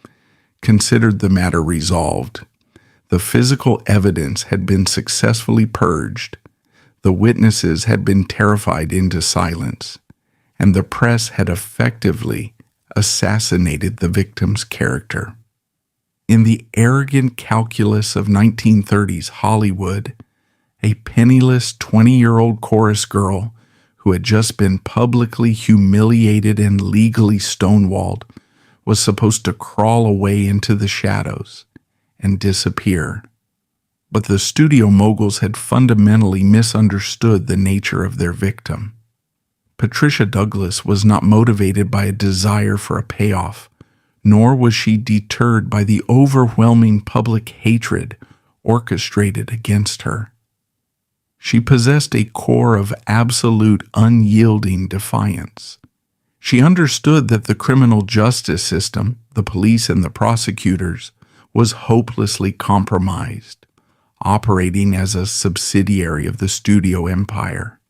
considered the matter resolved. The physical evidence had been successfully purged. The witnesses had been terrified into silence, and the press had effectively assassinated the victim's character. In the arrogant calculus of 1930s Hollywood, a penniless 20-year-old chorus girl who had just been publicly humiliated and legally stonewalled was supposed to crawl away into the shadows and disappear. But the studio moguls had fundamentally misunderstood the nature of their victim. Patricia Douglas was not motivated by a desire for a payoff, nor was she deterred by the overwhelming public hatred orchestrated against her. She possessed a core of absolute unyielding defiance. She understood that the criminal justice system, the police and the prosecutors, was hopelessly compromised, operating as a subsidiary of the studio empire.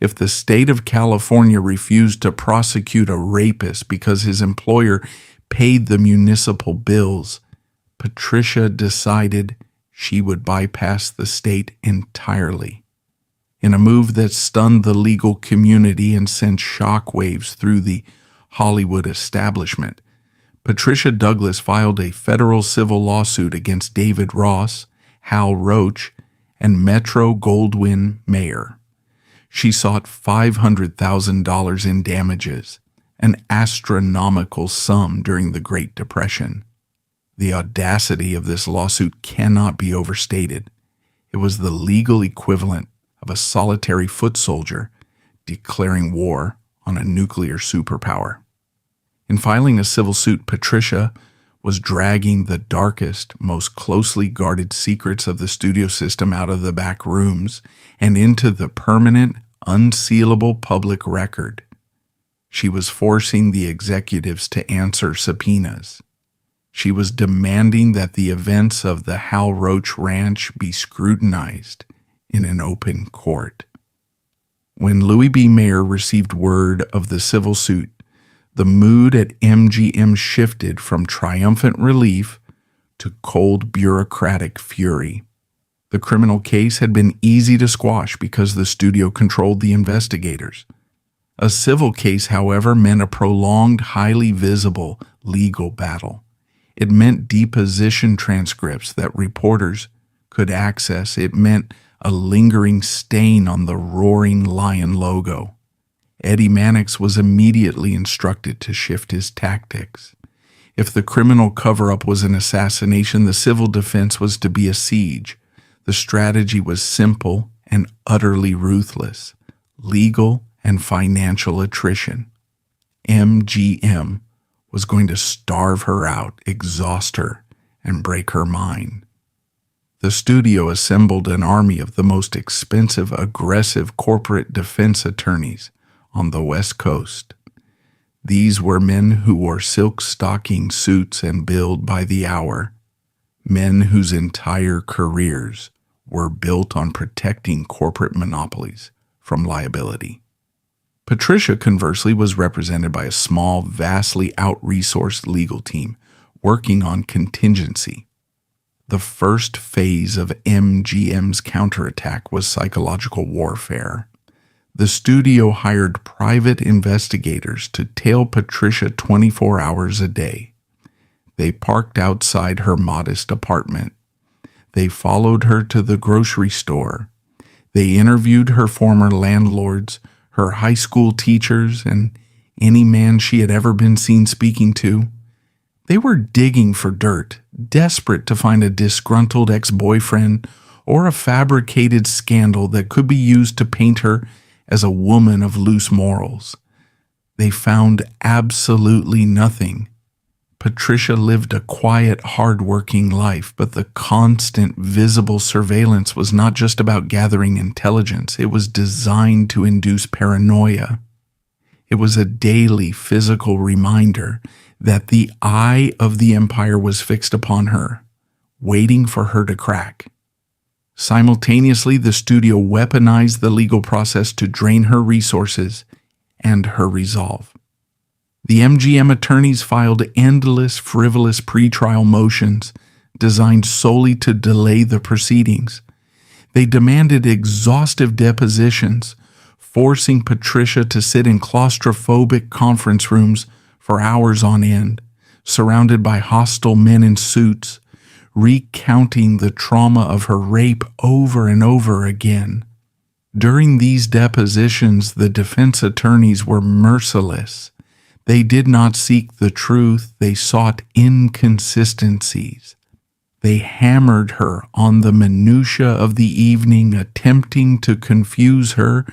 If the state of California refused to prosecute a rapist because his employer paid the municipal bills, Patricia decided she would bypass the state entirely. In a move that stunned the legal community and sent shockwaves through the Hollywood establishment, Patricia Douglas filed a federal civil lawsuit against David Ross, Hal Roach, and Metro-Goldwyn-Mayer. She sought $500,000 in damages, an astronomical sum during the Great Depression. The audacity of this lawsuit cannot be overstated. It was the legal equivalent of a solitary foot soldier declaring war on a nuclear superpower. In filing a civil suit, Patricia was dragging the darkest, most closely guarded secrets of the studio system out of the back rooms and into the permanent, unsealable public record. She was forcing the executives to answer subpoenas. She was demanding that the events of the Hal Roach Ranch be scrutinized in an open court. When Louis B. Mayer received word of the civil suit, the mood at MGM shifted from triumphant relief to cold bureaucratic fury. The criminal case had been easy to squash because the studio controlled the investigators. A civil case, however, meant a prolonged, highly visible legal battle. It meant deposition transcripts that reporters could access. It meant a lingering stain on the roaring lion logo. Eddie Mannix was immediately instructed to shift his tactics. If the criminal cover-up was an assassination, the civil defense was to be a siege. The strategy was simple and utterly ruthless: legal and financial attrition. MGM was going to starve her out, exhaust her, and break her mind. The studio assembled an army of the most expensive, aggressive corporate defense attorneys on the West Coast. These were men who wore silk-stocking suits and billed by the hour, men whose entire careers were built on protecting corporate monopolies from liability. Patricia, conversely, was represented by a small, vastly out-resourced legal team working on contingency. The first phase of MGM's counterattack was psychological warfare. The studio hired private investigators to tail Patricia 24 hours a day. They parked outside her modest apartment. They followed her to the grocery store. They interviewed her former landlords, her high school teachers, and any man she had ever been seen speaking to. They were digging for dirt, desperate to find a disgruntled ex-boyfriend or a fabricated scandal that could be used to paint her as a woman of loose morals. They found absolutely nothing. Patricia lived a quiet, hard-working life, but the constant, visible surveillance was not just about gathering intelligence. It was designed to induce paranoia. It was a daily physical reminder that the eye of the empire was fixed upon her, waiting for her to crack. Simultaneously, the studio weaponized the legal process to drain her resources and her resolve. The MGM attorneys filed endless, frivolous pretrial motions designed solely to delay the proceedings. They demanded exhaustive depositions, forcing Patricia to sit in claustrophobic conference rooms for hours on end, surrounded by hostile men in suits, recounting the trauma of her rape over and over again. During these depositions, the defense attorneys were merciless. They did not seek the truth, they sought inconsistencies. They hammered her on the minutiae of the evening, attempting to confuse her,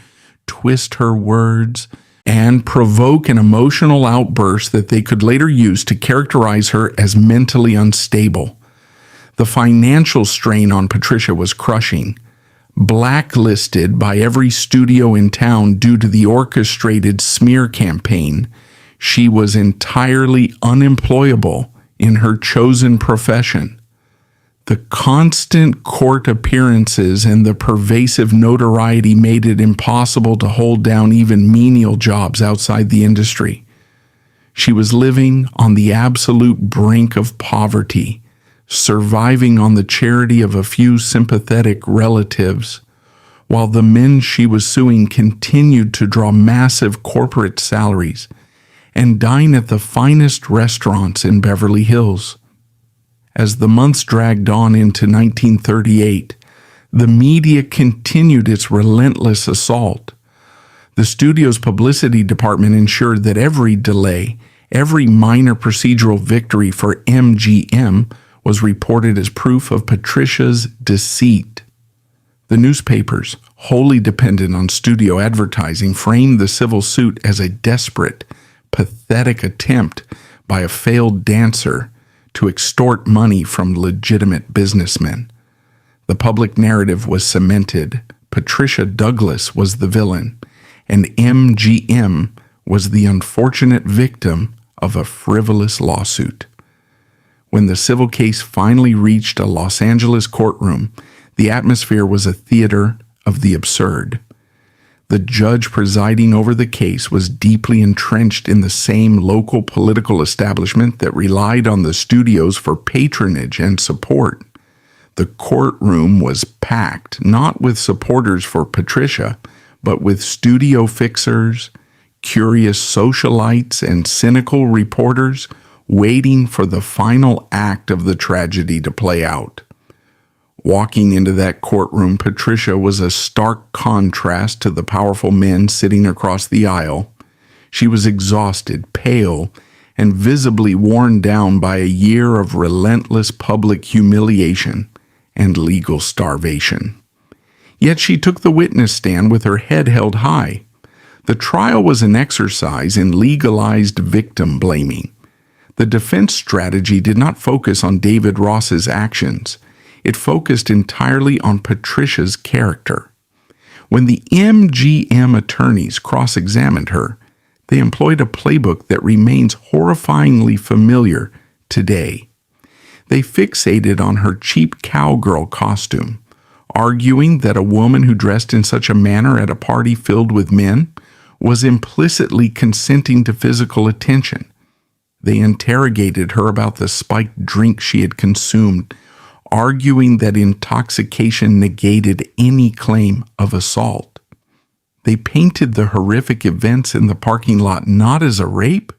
twist her words, and provoke an emotional outburst that they could later use to characterize her as mentally unstable. The financial strain on Patricia was crushing. Blacklisted by every studio in town due to the orchestrated smear campaign, she was entirely unemployable in her chosen profession. The constant court appearances and the pervasive notoriety made it impossible to hold down even menial jobs outside the industry. She was living on the absolute brink of poverty, surviving on the charity of a few sympathetic relatives, while the men she was suing continued to draw massive corporate salaries and dine at the finest restaurants in Beverly Hills. As the months dragged on into 1938, the media continued its relentless assault. The studio's publicity department ensured that every delay, every minor procedural victory for MGM was reported as proof of Patricia's deceit. The newspapers, wholly dependent on studio advertising, framed the civil suit as a desperate, pathetic attempt by a failed dancer to extort money from legitimate businessmen. The public narrative was cemented. Patricia Douglas was the villain, and MGM was the unfortunate victim of a frivolous lawsuit. When the civil case finally reached a Los Angeles courtroom, the atmosphere was a theater of the absurd. The judge presiding over the case was deeply entrenched in the same local political establishment that relied on the studios for patronage and support. The courtroom was packed, not with supporters for Patricia, but with studio fixers, curious socialites, and cynical reporters waiting for the final act of the tragedy to play out. Walking into that courtroom, Patricia was a stark contrast to the powerful men sitting across the aisle. She was exhausted, pale, and visibly worn down by a year of relentless public humiliation and legal starvation. Yet she took the witness stand with her head held high. The trial was an exercise in legalized victim blaming. The defense strategy did not focus on David Ross's actions. It focused entirely on Patricia's character. When the MGM attorneys cross-examined her, they employed a playbook that remains horrifyingly familiar today. They fixated on her cheap cowgirl costume, arguing that a woman who dressed in such a manner at a party filled with men was implicitly consenting to physical attention. They interrogated her about the spiked drink she had consumed, arguing that intoxication negated any claim of assault. They painted the horrific events in the parking lot not as a rape,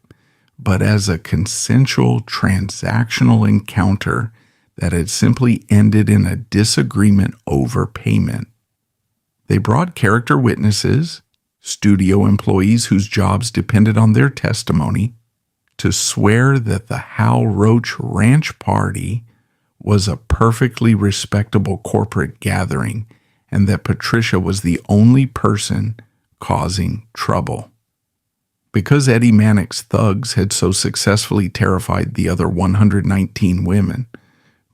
but as a consensual transactional encounter that had simply ended in a disagreement over payment. They brought character witnesses, studio employees whose jobs depended on their testimony, to swear that the Hal Roach Ranch Party was a perfectly respectable corporate gathering and that Patricia was the only person causing trouble. Because Eddie Mannix thugs had so successfully terrified the other 119 women,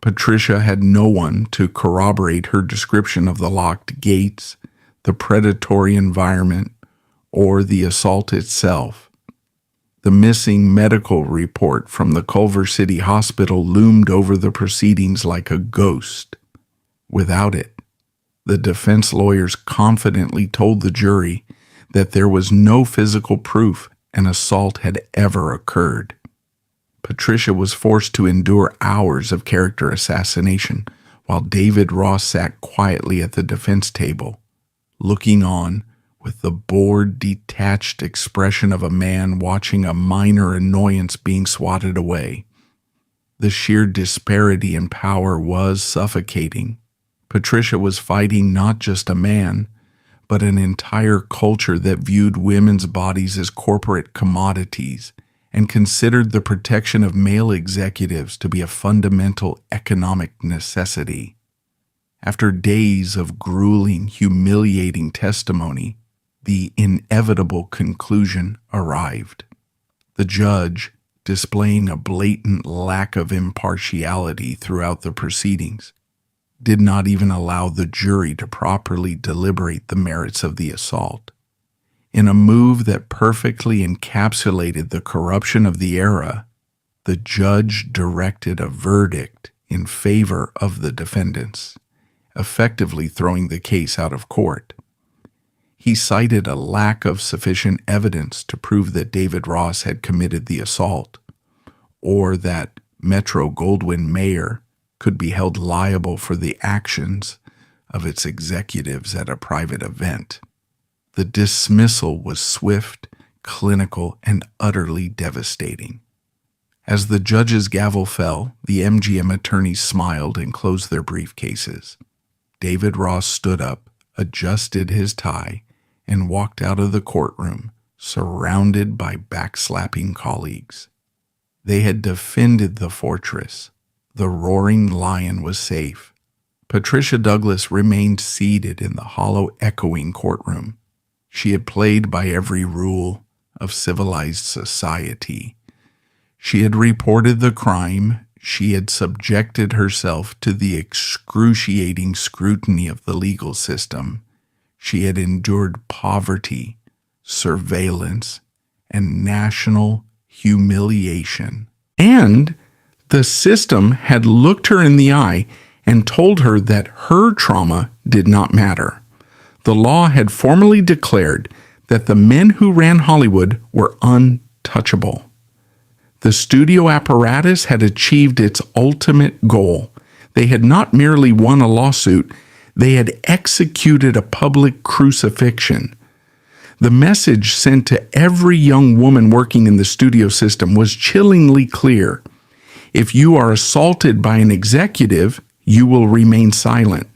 Patricia had no one to corroborate her description of the locked gates, the predatory environment, or the assault itself. The missing medical report from the Culver City Hospital loomed over the proceedings like a ghost. Without it, the defense lawyers confidently told the jury that there was no physical proof an assault had ever occurred. Patricia was forced to endure hours of character assassination while David Ross sat quietly at the defense table, looking on with the bored, detached expression of a man watching a minor annoyance being swatted away. The sheer disparity in power was suffocating. Patricia was fighting not just a man, but an entire culture that viewed women's bodies as corporate commodities and considered the protection of male executives to be a fundamental economic necessity. After days of grueling, humiliating testimony, the inevitable conclusion arrived. The judge, displaying a blatant lack of impartiality throughout the proceedings, did not even allow the jury to properly deliberate the merits of the assault. In a move that perfectly encapsulated the corruption of the era, the judge directed a verdict in favor of the defendants, effectively throwing the case out of court. He cited a lack of sufficient evidence to prove that David Ross had committed the assault, or that Metro-Goldwyn-Mayer could be held liable for the actions of its executives at a private event. The dismissal was swift, clinical, and utterly devastating. As the judge's gavel fell, the MGM attorneys smiled and closed their briefcases. David Ross stood up, adjusted his tie, and walked out of the courtroom, surrounded by backslapping colleagues. They had defended the fortress. The roaring lion was safe. Patricia Douglas remained seated in the hollow, echoing courtroom. She had played by every rule of civilized society. She had reported the crime. She had subjected herself to the excruciating scrutiny of the legal system. She had endured poverty, surveillance, and national humiliation. And the system had looked her in the eye and told her that her trauma did not matter. The law had formally declared that the men who ran Hollywood were untouchable. The studio apparatus had achieved its ultimate goal. They had not merely won a lawsuit, they had executed a public crucifixion. The message sent to every young woman working in the studio system was chillingly clear. If you are assaulted by an executive, you will remain silent.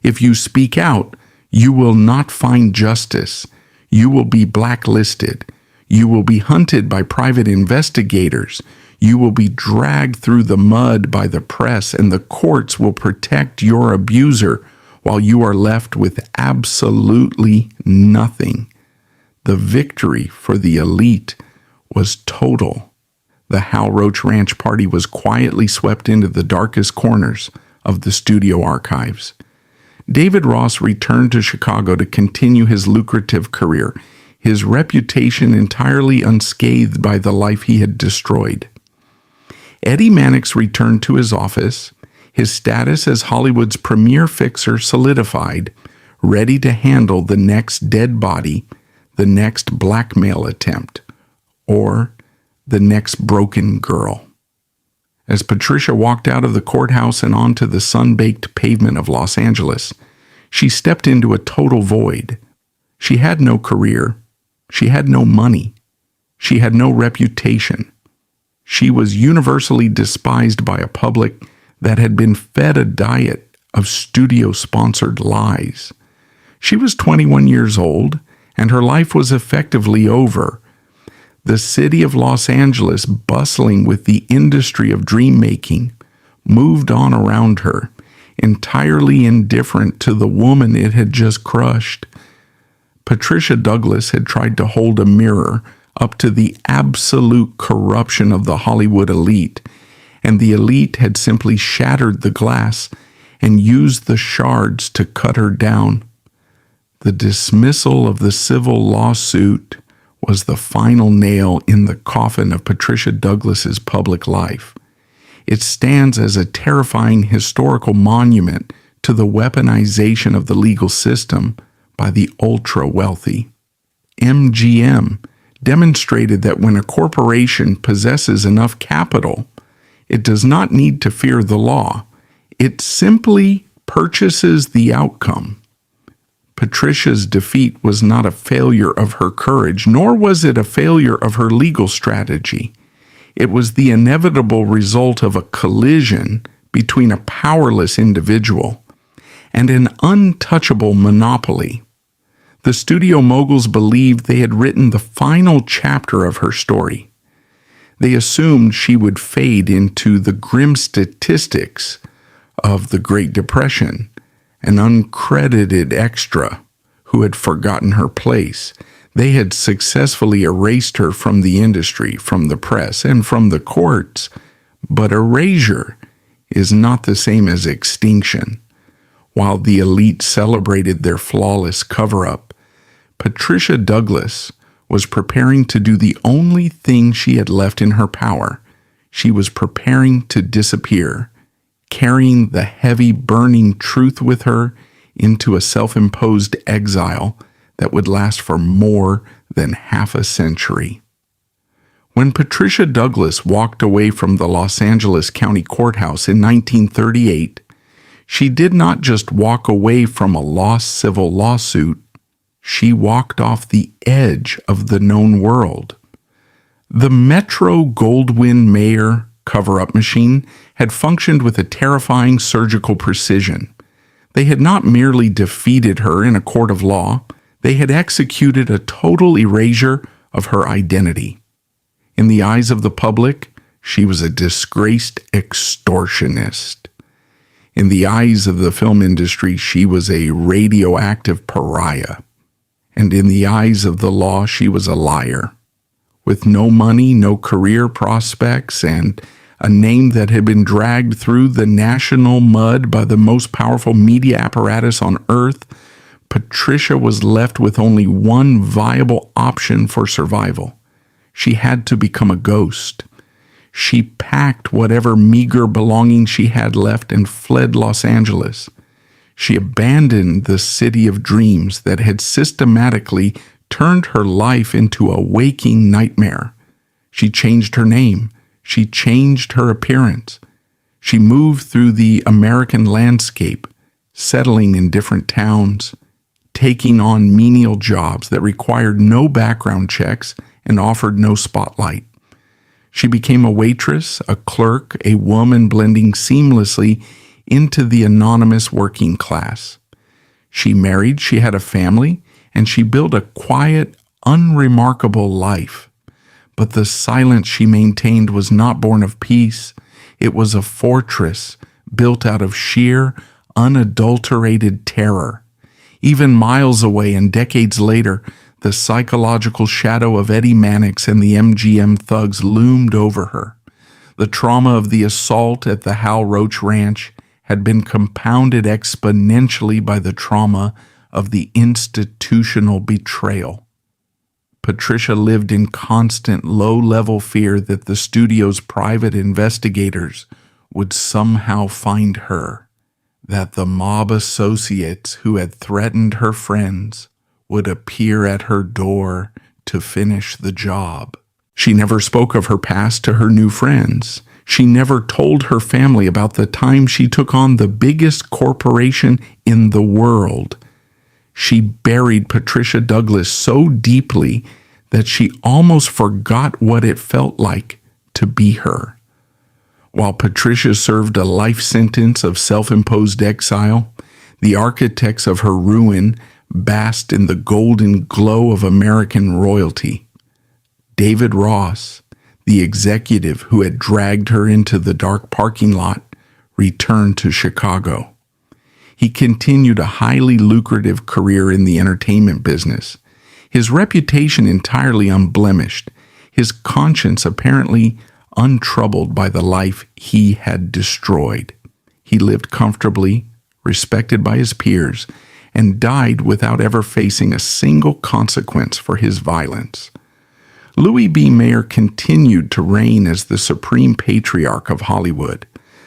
If you speak out, you will not find justice. You will be blacklisted. You will be hunted by private investigators. You will be dragged through the mud by the press, and the courts will protect your abuser while you are left with absolutely nothing. The victory for the elite was total. The Hal Roach Ranch party was quietly swept into the darkest corners of the studio archives. David Ross returned to Chicago to continue his lucrative career, his reputation entirely unscathed by the life he had destroyed. Eddie Mannix returned to his office, his status as Hollywood's premier fixer solidified, ready to handle the next dead body, the next blackmail attempt, or the next broken girl. As Patricia walked out of the courthouse and onto the sun-baked pavement of Los Angeles, she stepped into a total void. She had no career. She had no money. She had no reputation. She was universally despised by a public that had been fed a diet of studio-sponsored lies. She was 21 years old, and her life was effectively over. The city of Los Angeles, bustling with the industry of dream-making, moved on around her, entirely indifferent to the woman it had just crushed. Patricia Douglas had tried to hold a mirror up to the absolute corruption of the Hollywood elite, and the elite had simply shattered the glass and used the shards to cut her down. The dismissal of the civil lawsuit was the final nail in the coffin of Patricia Douglas's public life. It stands as a terrifying historical monument to the weaponization of the legal system by the ultra-wealthy. MGM demonstrated that when a corporation possesses enough capital, it does not need to fear the law. It simply purchases the outcome. Patricia's defeat was not a failure of her courage, nor was it a failure of her legal strategy. It was the inevitable result of a collision between a powerless individual and an untouchable monopoly. The studio moguls believed they had written the final chapter of her story. They assumed she would fade into the grim statistics of the Great Depression, an uncredited extra who had forgotten her place. They had successfully erased her from the industry, from the press, and from the courts. But erasure is not the same as extinction. While the elite celebrated their flawless cover-up, Patricia Douglas was preparing to do the only thing she had left in her power. She was preparing to disappear, carrying the heavy, burning truth with her into a self-imposed exile that would last for more than half a century. When Patricia Douglas walked away from the Los Angeles County Courthouse in 1938, she did not just walk away from a lost civil lawsuit, she walked off the edge of the known world. The Metro-Goldwyn-Mayer cover-up machine had functioned with a terrifying surgical precision. They had not merely defeated her in a court of law, they had executed a total erasure of her identity. In the eyes of the public, she was a disgraced extortionist. In the eyes of the film industry, she was a radioactive pariah. And in the eyes of the law, she was a liar. With no money, no career prospects, and a name that had been dragged through the national mud by the most powerful media apparatus on earth, Patricia was left with only one viable option for survival. She had to become a ghost. She packed whatever meager belongings she had left and fled Los Angeles. She abandoned the city of dreams that had systematically turned her life into a waking nightmare. She changed her name. She changed her appearance. She moved through the American landscape, settling in different towns, taking on menial jobs that required no background checks and offered no spotlight. She became a waitress, a clerk, a woman blending seamlessly into the anonymous working class. She married, she had a family, and she built a quiet, unremarkable life. But the silence she maintained was not born of peace. It was a fortress built out of sheer, unadulterated terror. Even miles away and decades later, the psychological shadow of Eddie Mannix and the MGM thugs loomed over her. The trauma of the assault at the Hal Roach Ranch had been compounded exponentially by the trauma of the institutional betrayal. Patricia lived in constant low-level fear that the studio's private investigators would somehow find her, that the mob associates who had threatened her friends would appear at her door to finish the job. She never spoke of her past to her new friends. She never told her family about the time she took on the biggest corporation in the world. She buried Patricia Douglas so deeply that she almost forgot what it felt like to be her. While Patricia served a life sentence of self-imposed exile, the architects of her ruin basked in the golden glow of American royalty. David Ross, the executive who had dragged her into the dark parking lot, returned to Chicago. He continued a highly lucrative career in the entertainment business, his reputation entirely unblemished, his conscience apparently untroubled by the life he had destroyed. He lived comfortably, respected by his peers, and died without ever facing a single consequence for his violence. Louis B. Mayer continued to reign as the supreme patriarch of Hollywood,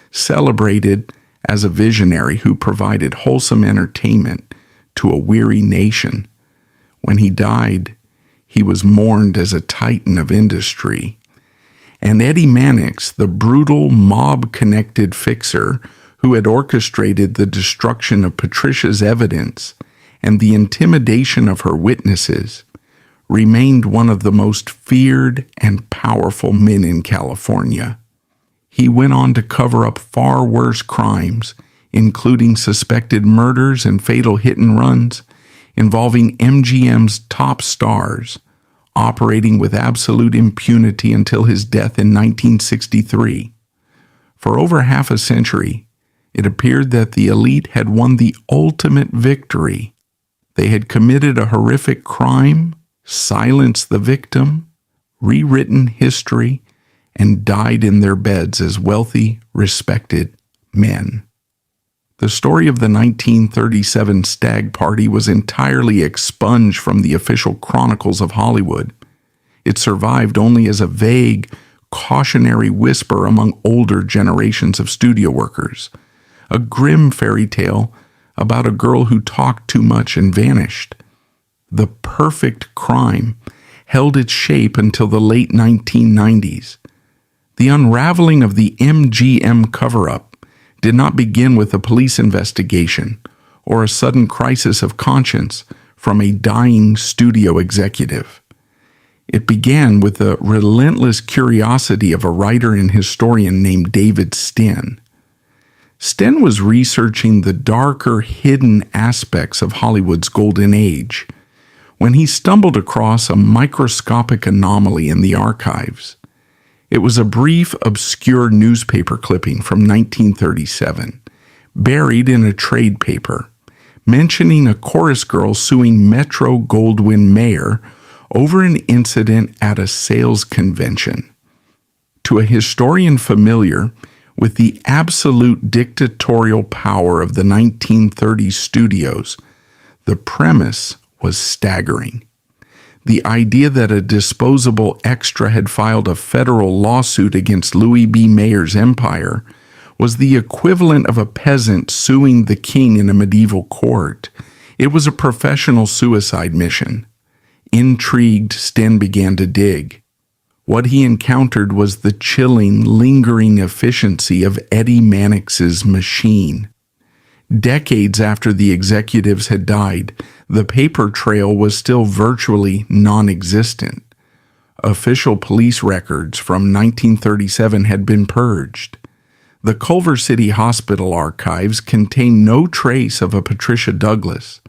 celebrated as a visionary who provided wholesome entertainment to a weary nation. When he died, he was mourned as a titan of industry. And Eddie Mannix, the brutal, mob-connected fixer who had orchestrated the destruction of Patricia's evidence and the intimidation of her witnesses, remained one of the most feared and powerful men in California. He went on to cover up far worse crimes, including suspected murders and fatal hit-and-runs involving MGM's top stars, operating with absolute impunity until his death in 1963. For over half a century, it appeared that the elite had won the ultimate victory. They had committed a horrific crime, silenced the victim, rewritten history, and died in their beds as wealthy, respected men. The story of the 1937 stag party was entirely expunged from the official chronicles of Hollywood. It survived only as a vague, cautionary whisper among older generations of studio workers, a grim fairy tale about a girl who talked too much and vanished. The perfect crime held its shape until the late 1990s. The unraveling of the MGM cover-up did not begin with a police investigation or a sudden crisis of conscience from a dying studio executive. It began with the relentless curiosity of a writer and historian named David Sten. Sten was researching the darker, hidden aspects of Hollywood's golden age when he stumbled across a microscopic anomaly in the archives. It was a brief, obscure newspaper clipping from 1937, buried in a trade paper, mentioning a chorus girl suing Metro-Goldwyn-Mayer over an incident at a sales convention. To a historian familiar with the absolute dictatorial power of the 1930s studios, the premise was staggering. The idea that a disposable extra had filed a federal lawsuit against Louis B. Mayer's empire was the equivalent of a peasant suing the king in a medieval court. It was a professional suicide mission. Intrigued, Sten began to dig. What he encountered was the chilling, lingering efficiency of Eddie Mannix's machine. Decades after the executives had died, the paper trail was still virtually non-existent. Official police records from 1937 had been purged. The Culver City Hospital archives contain no trace of a Patricia Douglas.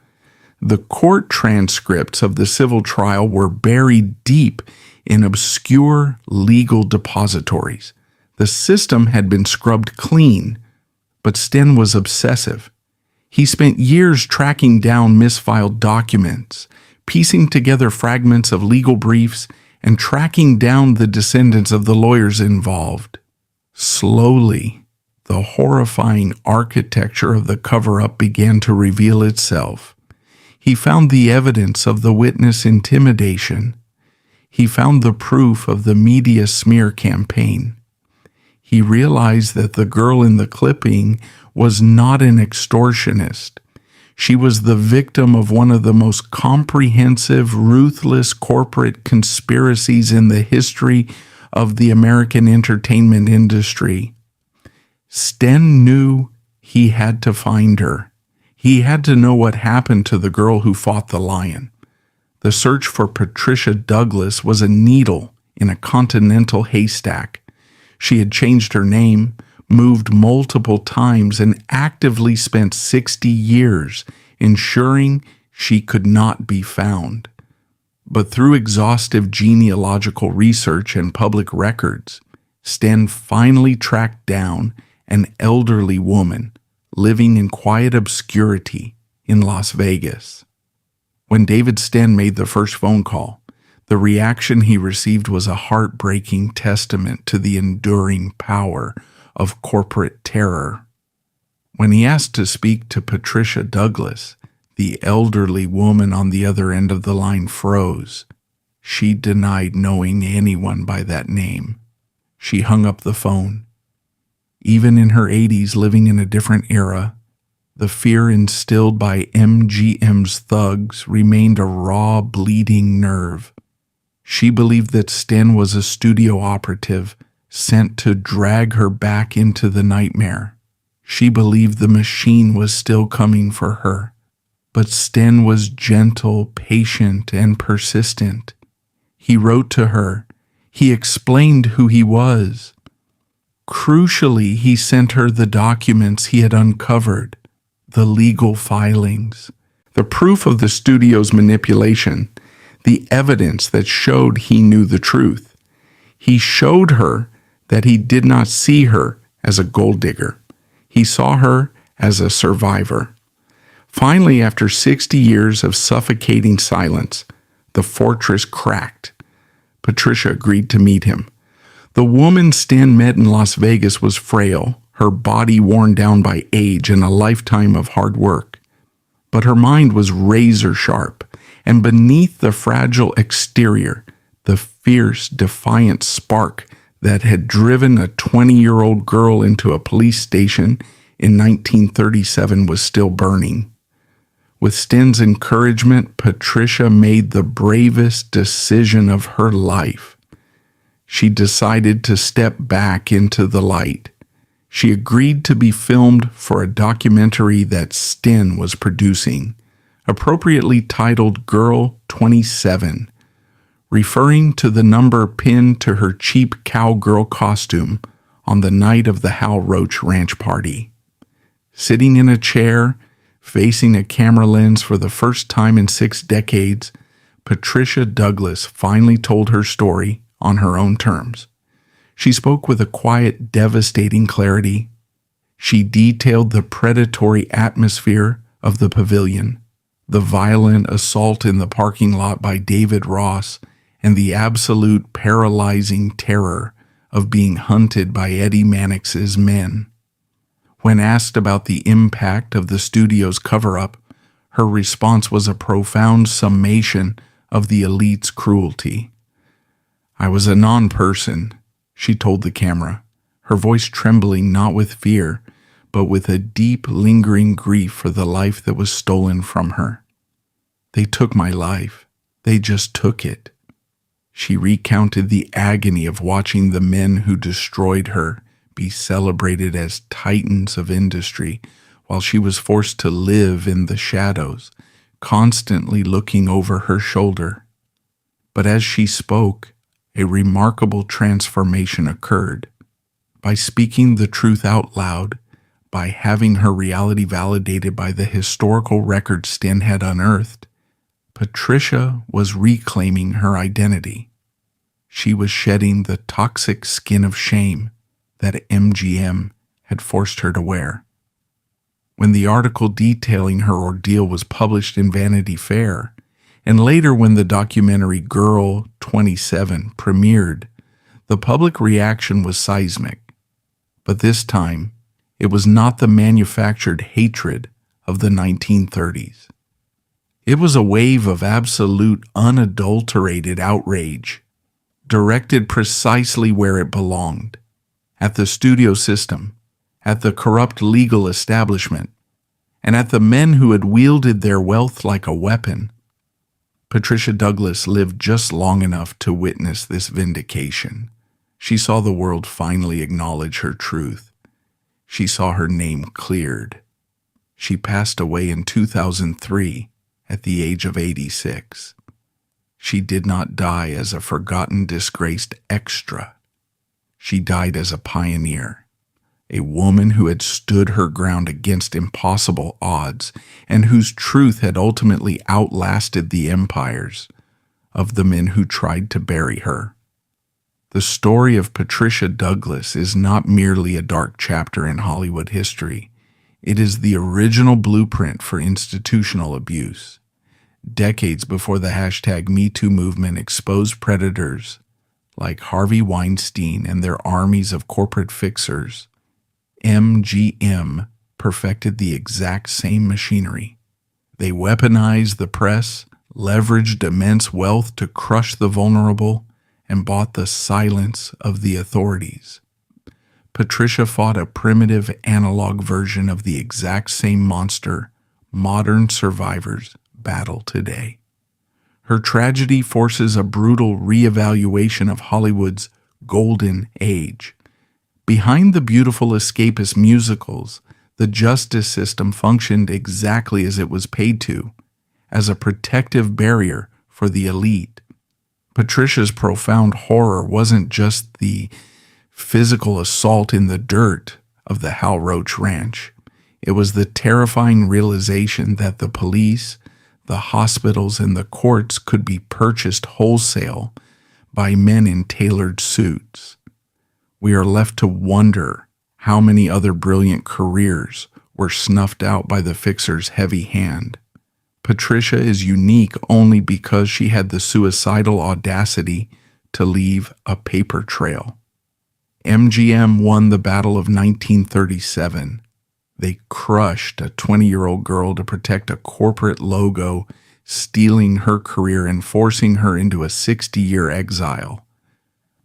The court transcripts of the civil trial were buried deep in obscure legal depositories. The system had been scrubbed clean, but Sten was obsessive. He spent years tracking down misfiled documents, piecing together fragments of legal briefs, and tracking down the descendants of the lawyers involved. Slowly, the horrifying architecture of the cover-up began to reveal itself. He found the evidence of the witness intimidation. He found the proof of the media smear campaign. He realized that the girl in the clipping was not an extortionist. She was the victim of one of the most comprehensive, ruthless corporate conspiracies in the history of the American entertainment industry. Sten knew he had to find her. He had to know what happened to the girl who fought the lion. The search for Patricia Douglas was a needle in a continental haystack. She had changed her name, moved multiple times, and actively spent 60 years ensuring she could not be found. But through exhaustive genealogical research and public records, Sten finally tracked down an elderly woman living in quiet obscurity in Las Vegas. When David Sten made the first phone call, the reaction he received was a heartbreaking testament to the enduring power of corporate terror. When he asked to speak to Patricia Douglas, the elderly woman on the other end of the line froze. She denied knowing anyone by that name. She hung up the phone. Even in her 80s, living in a different era, the fear instilled by MGM's thugs remained a raw, bleeding nerve. She believed that Sten was a studio operative sent to drag her back into the nightmare. She believed the machine was still coming for her. But Sten was gentle, patient, and persistent. He wrote to her. He explained who he was. Crucially, he sent her the documents he had uncovered, the legal filings, the proof of the studio's manipulation, the evidence that showed he knew the truth. He showed her that he did not see her as a gold digger. He saw her as a survivor. Finally, after 60 years of suffocating silence, the fortress cracked. Patricia agreed to meet him. The woman Sten met in Las Vegas was frail, her body worn down by age and a lifetime of hard work. But her mind was razor sharp, and beneath the fragile exterior, the fierce, defiant spark that had driven a 20-year-old girl into a police station in 1937 was still burning. With Sten's encouragement, Patricia made the bravest decision of her life. She decided to step back into the light. She agreed to be filmed for a documentary that Sten was producing, appropriately titled Girl 27, referring to the number pinned to her cheap cowgirl costume on the night of the Hal Roach Ranch party. Sitting in a chair, facing a camera lens for the first time in 6 decades, Patricia Douglas finally told her story on her own terms. She spoke with a quiet, devastating clarity. She detailed the predatory atmosphere of the pavilion, the violent assault in the parking lot by David Ross, and the absolute paralyzing terror of being hunted by Eddie Mannix's men. When asked about the impact of the studio's cover-up, her response was a profound summation of the elite's cruelty. "I was a non-person," she told the camera, her voice trembling not with fear, but with a deep, lingering grief for the life that was stolen from her. "They took my life. They just took it." She recounted the agony of watching the men who destroyed her be celebrated as titans of industry while she was forced to live in the shadows, constantly looking over her shoulder. But as she spoke, a remarkable transformation occurred. By speaking the truth out loud, by having her reality validated by the historical record Sten had unearthed, Patricia was reclaiming her identity. She was shedding the toxic skin of shame that MGM had forced her to wear. When the article detailing her ordeal was published in Vanity Fair, and later when the documentary Girl 27 premiered, the public reaction was seismic. But this time, it was not the manufactured hatred of the 1930s. It was a wave of absolute, unadulterated outrage, directed precisely where it belonged, at the studio system, at the corrupt legal establishment, and at the men who had wielded their wealth like a weapon. Patricia Douglas lived just long enough to witness this vindication. She saw the world finally acknowledge her truth. She saw her name cleared. She passed away in 2003 at the age of 86. She did not die as a forgotten, disgraced extra. She died as a pioneer, a woman who had stood her ground against impossible odds and whose truth had ultimately outlasted the empires of the men who tried to bury her. The story of Patricia Douglas is not merely a dark chapter in Hollywood history. It is the original blueprint for institutional abuse. Decades before the #MeToo movement exposed predators like Harvey Weinstein and their armies of corporate fixers, MGM perfected the exact same machinery. They weaponized the press, leveraged immense wealth to crush the vulnerable, and bought the silence of the authorities. Patricia fought a primitive analog version of the exact same monster modern survivors battle today. Her tragedy forces a brutal reevaluation of Hollywood's golden age. Behind the beautiful escapist musicals, the justice system functioned exactly as it was paid to, as a protective barrier for the elite. Patricia's profound horror wasn't just the physical assault in the dirt of the Hal Roach Ranch. It was the terrifying realization that the police, the hospitals, and the courts could be purchased wholesale by men in tailored suits. We are left to wonder how many other brilliant careers were snuffed out by the fixer's heavy hand. Patricia is unique only because she had the suicidal audacity to leave a paper trail. MGM won the Battle of 1937. They crushed a 20-year-old girl to protect a corporate logo, stealing her career and forcing her into a 60-year exile.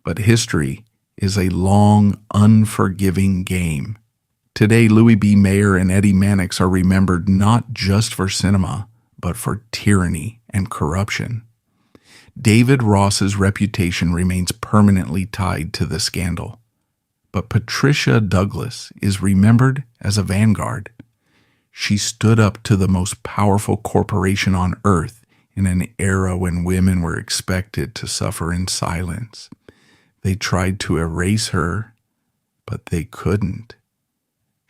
But history is a long, unforgiving game. Today, Louis B. Mayer and Eddie Mannix are remembered not just for cinema, but for tyranny and corruption. David Ross's reputation remains permanently tied to the scandal. But Patricia Douglas is remembered as a vanguard. She stood up to the most powerful corporation on earth in an era when women were expected to suffer in silence. They tried to erase her, but they couldn't.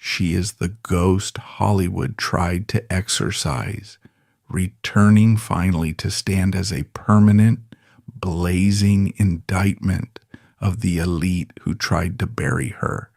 She is the ghost Hollywood tried to exorcise, returning finally to stand as a permanent, blazing indictment of the elite who tried to bury her.